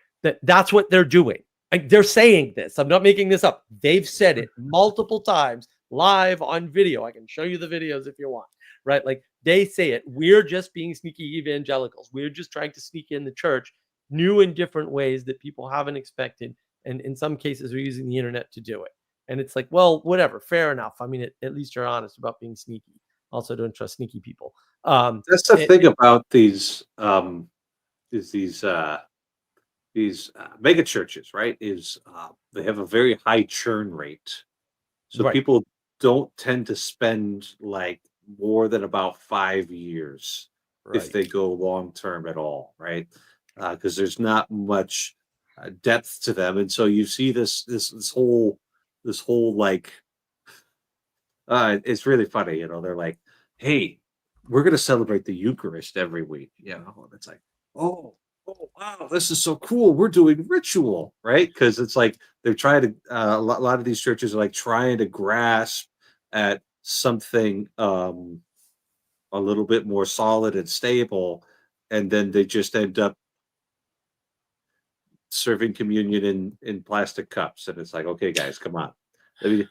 That's what they're doing. They're saying this. I'm not making this up. They've said it multiple times live on video. I can show you the videos if you want, right? Like they say it. We're just being sneaky evangelicals. We're just trying to sneak in the church new and different ways that people haven't expected. And in some cases, we're using the internet to do it. And it's like, well, whatever, fair enough. I mean, at least you're honest about being sneaky. Also, don't trust sneaky people. That's the thing about these mega churches, right? Is they have a very high churn rate, so Right. people don't tend to spend like more than about 5 years if they go long term at all, right? Because there's not much depth to them, and so you see this whole like it's really funny, you know. They're like, "Hey, we're going to celebrate the Eucharist every week," you know. And it's like, "Oh, wow, this is so cool. We're doing ritual," right? Because it's like they're trying to a lot of these churches are like trying to grasp at something a little bit more solid and stable, and then they just end up serving communion in plastic cups, and it's like, okay, guys, come on. I mean,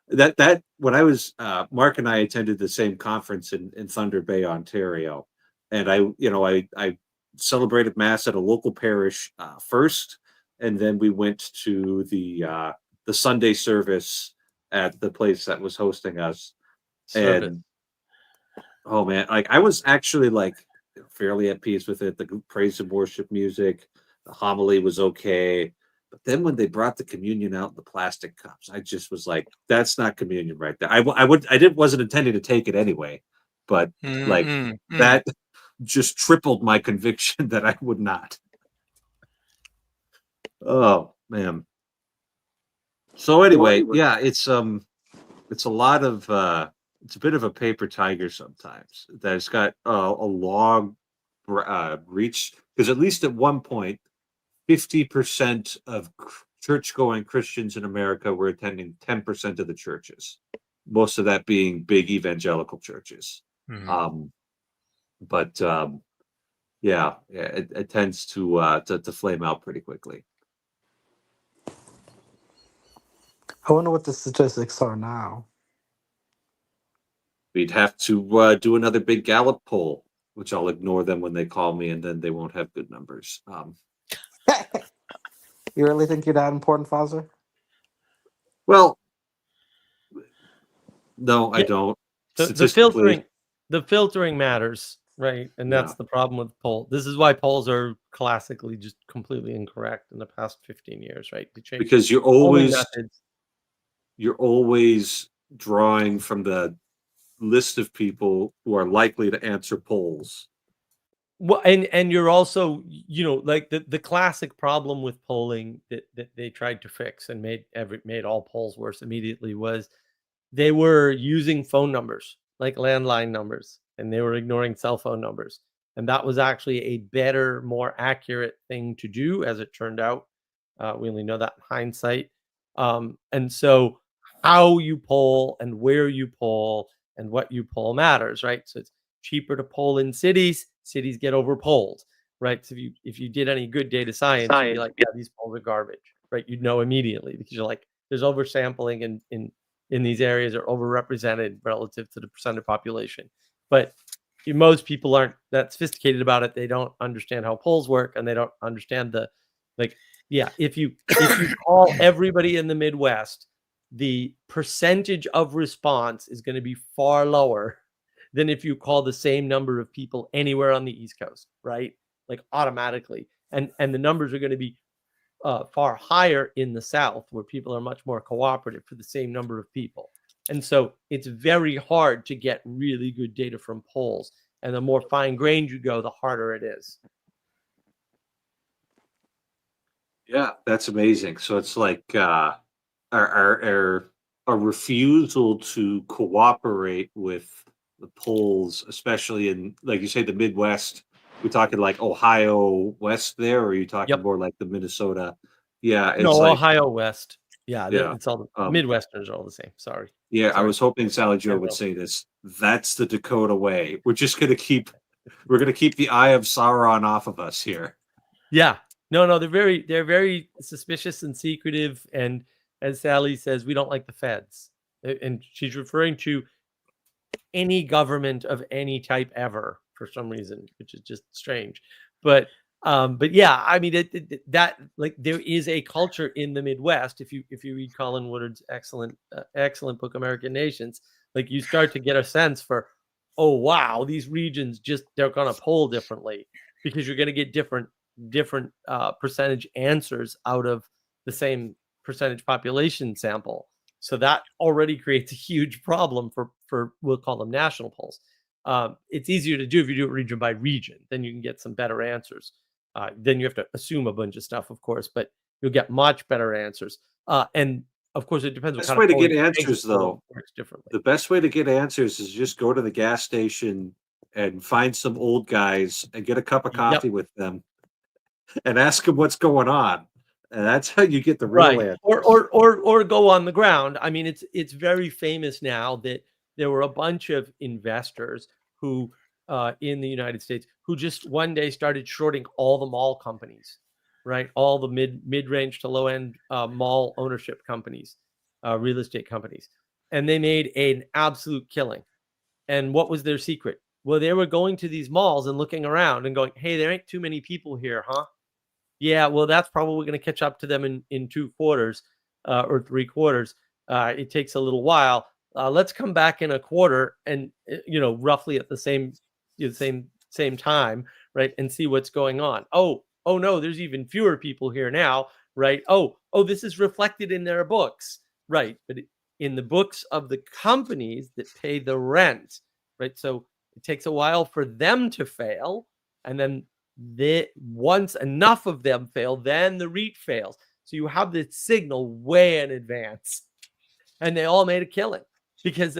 that when I was Mark and I attended the same conference in Thunder Bay, Ontario, and I celebrated mass at a local parish first, and then we went to the Sunday service at the place that was hosting us. And oh man, like I was actually like fairly at peace with it. The praise and worship music, the homily was okay. But then when they brought the communion out in the plastic cups, I just was like, that's not communion right there. Wasn't intending to take it anyway, but like that just tripled my conviction that I would not. Oh man. So anyway, yeah, it's a lot of it's a bit of a paper tiger sometimes. That it's got a long reach, because at least at one point 50% of church-going Christians in America were attending 10% of the churches, most of that being big evangelical churches. But yeah, it tends to flame out pretty quickly. I wonder what the statistics are now. We'd have to do another big Gallup poll, which I'll ignore them when they call me, and then they won't have good numbers. You really think you're that important, Fozzer? Well, no, I don't. The filtering matters, right? And that's the problem with polls. This is why polls are classically just completely incorrect in the past 15 years, right? Because you're always drawing from the list of people who are likely to answer polls. Well, and you're also, like the classic problem with polling that they tried to fix and made all polls worse immediately was they were using phone numbers, like landline numbers, and they were ignoring cell phone numbers. And that was actually a better, more accurate thing to do, as it turned out. We only know that in hindsight. And so how you poll and where you poll and what you poll matters, right? So it's cheaper to poll in cities. Cities get overpolled, right? So if you did any good data science, you'd be like, yeah, these polls are garbage, right? You'd know immediately, because you're like, there's oversampling in these areas, are overrepresented relative to the percent of population. But most people aren't that sophisticated about it. They don't understand how polls work, and they don't understand if you call everybody in the Midwest, the percentage of response is going to be far lower than if you call the same number of people anywhere on the East Coast, right? Like automatically. And the numbers are going to be far higher in the South, where people are much more cooperative for the same number of people. And so it's very hard to get really good data from polls. And the more fine-grained you go, the harder it is. Yeah, that's amazing. So it's like our refusal to cooperate with the polls, especially in, like you say, the Midwest. We're talking like Ohio West there, or are you talking Yep. more like the Minnesota? Yeah, it's No, like, Ohio West. Yeah, yeah. it's all the Midwesterners are all the same. Sorry. Yeah, I Sorry. was hoping Sally Joe would Kendall. say this. That's the Dakota way. We're gonna keep the eye of Sauron off of us here. Yeah. No, they're very suspicious and secretive. And as Sally says, we don't like the feds. And she's referring to any government of any type ever for some reason, which is just strange. But yeah, I mean that like there is a culture in the Midwest. If you read Colin Woodard's excellent book American Nations, like you start to get a sense for, oh wow, these regions they're going to poll differently because you're going to get different percentage answers out of the same percentage population sample. So that already creates a huge problem for we'll call them national polls. It's easier to do if you do it region by region. Then you can get some better answers. Then you have to assume a bunch of stuff, of course, but you'll get much better answers. And of course, it depends. The what best kind way of to get polling answers, though, works differently. the best way to get answers is just go to the gas station and find some old guys and get a cup of coffee with them and ask them what's going on. And that's how you get the real answer. Or go on the ground. I mean, it's very famous now that there were a bunch of investors who in the United States who just one day started shorting all the mall companies, right? All the mid-range to low-end mall ownership companies, real estate companies. And they made an absolute killing. And what was their secret? Well, they were going to these malls and looking around and going, hey, there ain't too many people here, huh? Yeah, well, that's probably going to catch up to them in 2 quarters or 3 quarters. It takes a little while. Let's come back in a quarter and roughly at the same time, right? And see what's going on. Oh no, there's even fewer people here now, right? Oh, this is reflected in their books, right? But in the books of the companies that pay the rent, right? So it takes a while for them to fail, and then once enough of them fail, then the REIT fails. So you have this signal way in advance, and they all made a killing because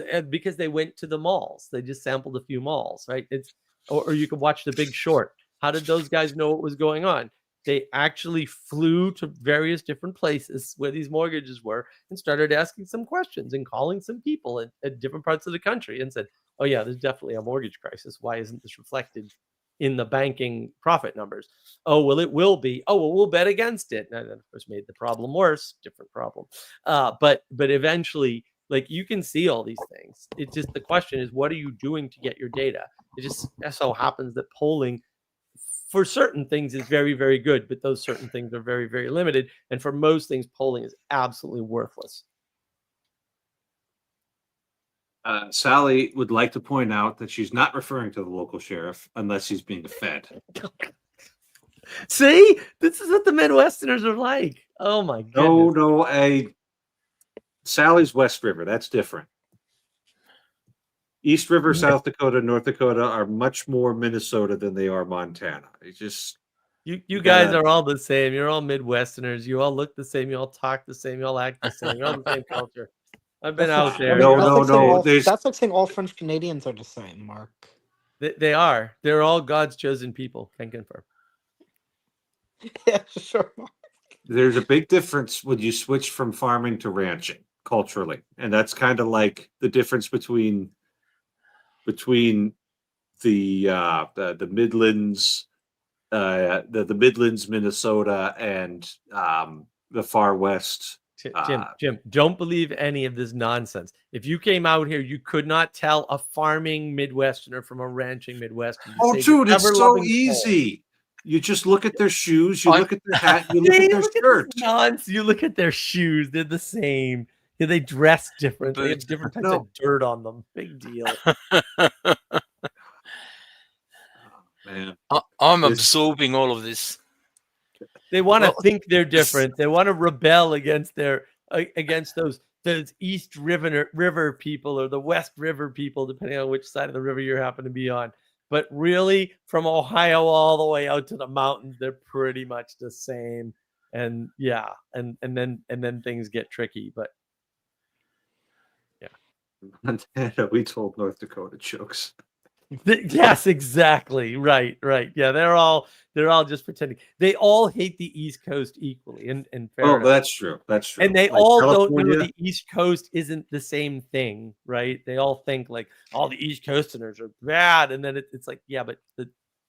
they went to the malls. They just sampled a few malls, right? Or you could watch The Big Short. How did those guys know what was going on? They actually flew to various different places where these mortgages were and started asking some questions and calling some people at different parts of the country and said, oh yeah, there's definitely a mortgage crisis. Why isn't this reflected in the banking profit numbers? Oh, well, it will be. Oh, well, we'll bet against it. And that, of course, made the problem worse. Different problem. But eventually, like, you can see all these things. It's just the question is, what are you doing to get your data? It just so happens that polling for certain things is very, very good, but those certain things are very, very limited. And for most things, polling is absolutely worthless. Sally would like to point out that she's not referring to the local sheriff unless he's being fed. See, this is what the Midwesterners are like. Oh my goodness. No, Sally's West River. That's different. East River, South Dakota, North Dakota are much more Minnesota than they are Montana. It's just you guys are all the same. You're all Midwesterners. You all look the same. You all talk the same. You all act the same. You're all the same culture. I've been out there. No. That's like saying all French Canadians are the same, Mark. They are. They're all God's chosen people. Can confirm. Yeah, sure. There's a big difference when you switch from farming to ranching culturally, and that's kind of like the difference between the Midlands, the Midlands, Minnesota, and the far west. Jim, don't believe any of this nonsense. If you came out here, you could not tell a farming Midwesterner from a ranching Midwesterner. Oh, dude, it's so easy. You just look at their shoes, you look at their hat, you look at their shirt. You look at their shoes; they're the same. Yeah, they dress different. They boots. have different types No. of dirt on them. Big deal. Man, I'm This- absorbing all of this. They want to Well, think they're different. They want to rebel against those East River people or the West River people, depending on which side of the river you happen to be on. But really, from Ohio all the way out to the mountains, they're pretty much the same. And yeah, and then things get tricky. But Montana, we told North Dakota jokes. yes, exactly. Right. Yeah, they're all just pretending. They all hate the East Coast equally. And fair Oh, enough. that's true. That's true. And they Like all don't know California, the East Coast isn't the same thing, right? They all think like all the East Coasterners are bad, and then it's like, yeah, but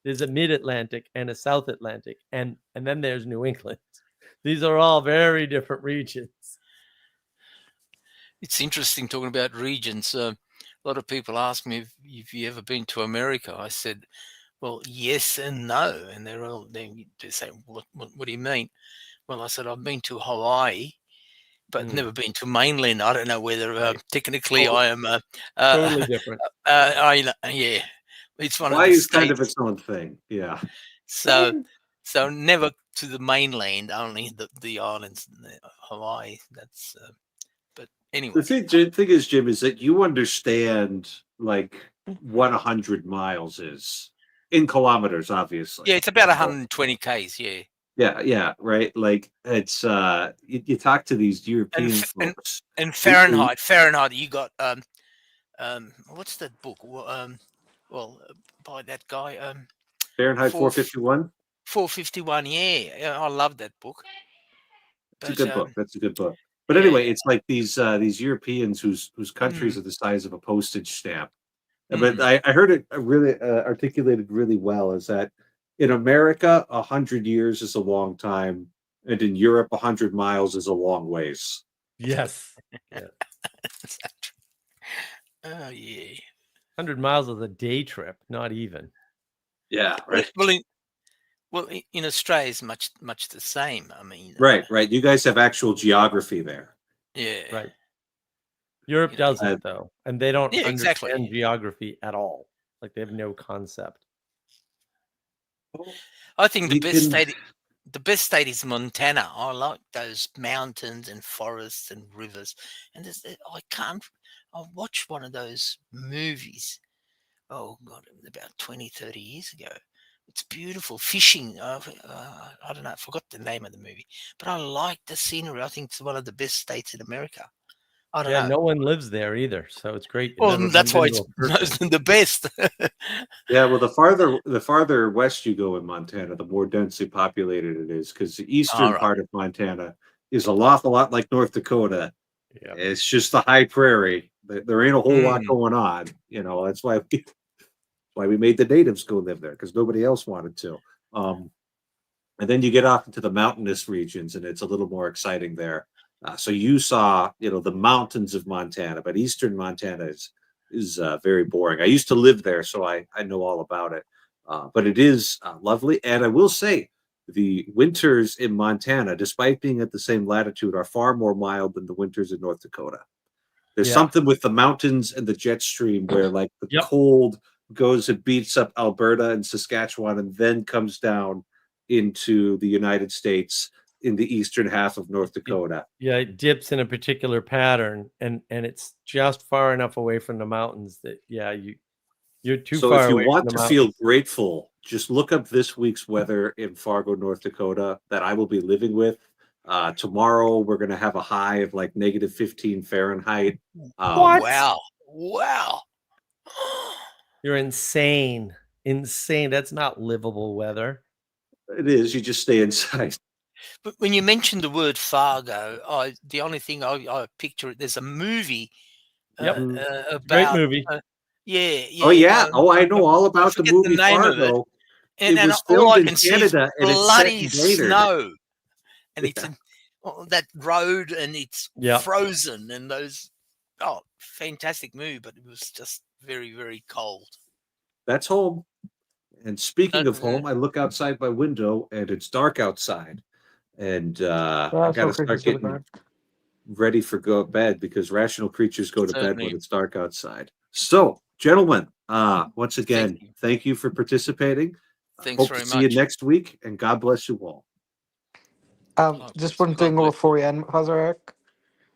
there's a Mid-Atlantic and a South Atlantic, and then there's New England. These are all very different regions. it's interesting talking about regions. A lot of people ask me if you ever been to America. I said, well, yes and no, and they say, what do you mean? Well, I said I've been to Hawaii, but never been to mainland. I don't know whether Right. technically I am. Totally different. Yeah, it's one of Hawaii the is kind of states. its own thing. Yeah. So never to the mainland, only the islands, Hawaii. That's. But anyway, The thing is, Jim, is that you understand like what 100 miles is in kilometers, obviously. yeah, it's about 120 k's. Yeah, Yeah, right. Like it's you talk to these European folks. and Fahrenheit. You got what's that book? Well, by that guy Fahrenheit Four- 451. 451. Yeah, I love that book. It's a good book. That's a good book. But yeah, anyway, it's like these Europeans whose countries Mm. are the size of a postage stamp. Mm. But I heard it really articulated really well is that in America, 100 years is a long time, and in Europe, 100 miles is a long ways. Yes. Oh yeah. 100 miles is a day trip, not even. Yeah, right. Well, in Australia, it's much the same. I mean, Right. You guys have actual geography there. Yeah, Right. Europe You know, doesn't though, and they don't Yeah, understand exactly. geography at all. Like they have no concept. I think You can- the best state is Montana. I like those mountains and forests and rivers. And I watched one of those movies. Oh God, about 20, 30 years ago. It's beautiful fishing. I don't know. I forgot the name of the movie, but I like the scenery. I think it's one of the best states in America. I don't Yeah, know. no one lives there either, so it's great. You've Well, never that's been why to it's a person. the best. Yeah, well, the farther west you go in Montana, the more densely populated it is, because the eastern Alright. part of Montana is a lot like North Dakota. Yeah. It's just the high prairie. There ain't a whole lot Mm. going on. That's why we made the natives go live there, because nobody else wanted to. And then you get off into the mountainous regions, and it's a little more exciting there. So you saw, the mountains of Montana, but eastern Montana is very boring. I used to live there, so I know all about it. But it is lovely, and I will say the winters in Montana, despite being at the same latitude, are far more mild than the winters in North Dakota. There's Yeah. something with the mountains and the jet stream where like the Yep. cold goes and beats up Alberta and Saskatchewan and then comes down into the United States in the eastern half of North Dakota. Yeah, it dips in a particular pattern, and it's just far enough away from the mountains that you're too So far if you away want from to the feel mountains. grateful, just look up this week's weather in Fargo, North Dakota, that I will be living with. Tomorrow we're going to have a high of like negative 15 Fahrenheit. What? Wow. You're insane. Insane. That's not livable weather. It is. You just stay inside. But when you mentioned the word Fargo, the only thing I picture, there's a movie Yep. about Great movie. Yeah. Oh yeah. I know all about the forget the movie name of it. Fargo. And It was all filmed I in can see is Canada and it's set bloody in Brainerd. snow, and Yeah. it's that road, and it's Yep. frozen, and those fantastic movie, but it was just very, very cold. That's home. And speaking of Okay. home, I look outside my window and it's dark outside. And I That's gotta okay, start just go to getting bed. ready for go to bed, because rational creatures go to bed Certainly. when it's dark outside. So, gentlemen, once again, you. thank you for participating. Thanks Hope very to see you much. next week, and God bless you all. Just one God thing bless. before we end, Hazarek.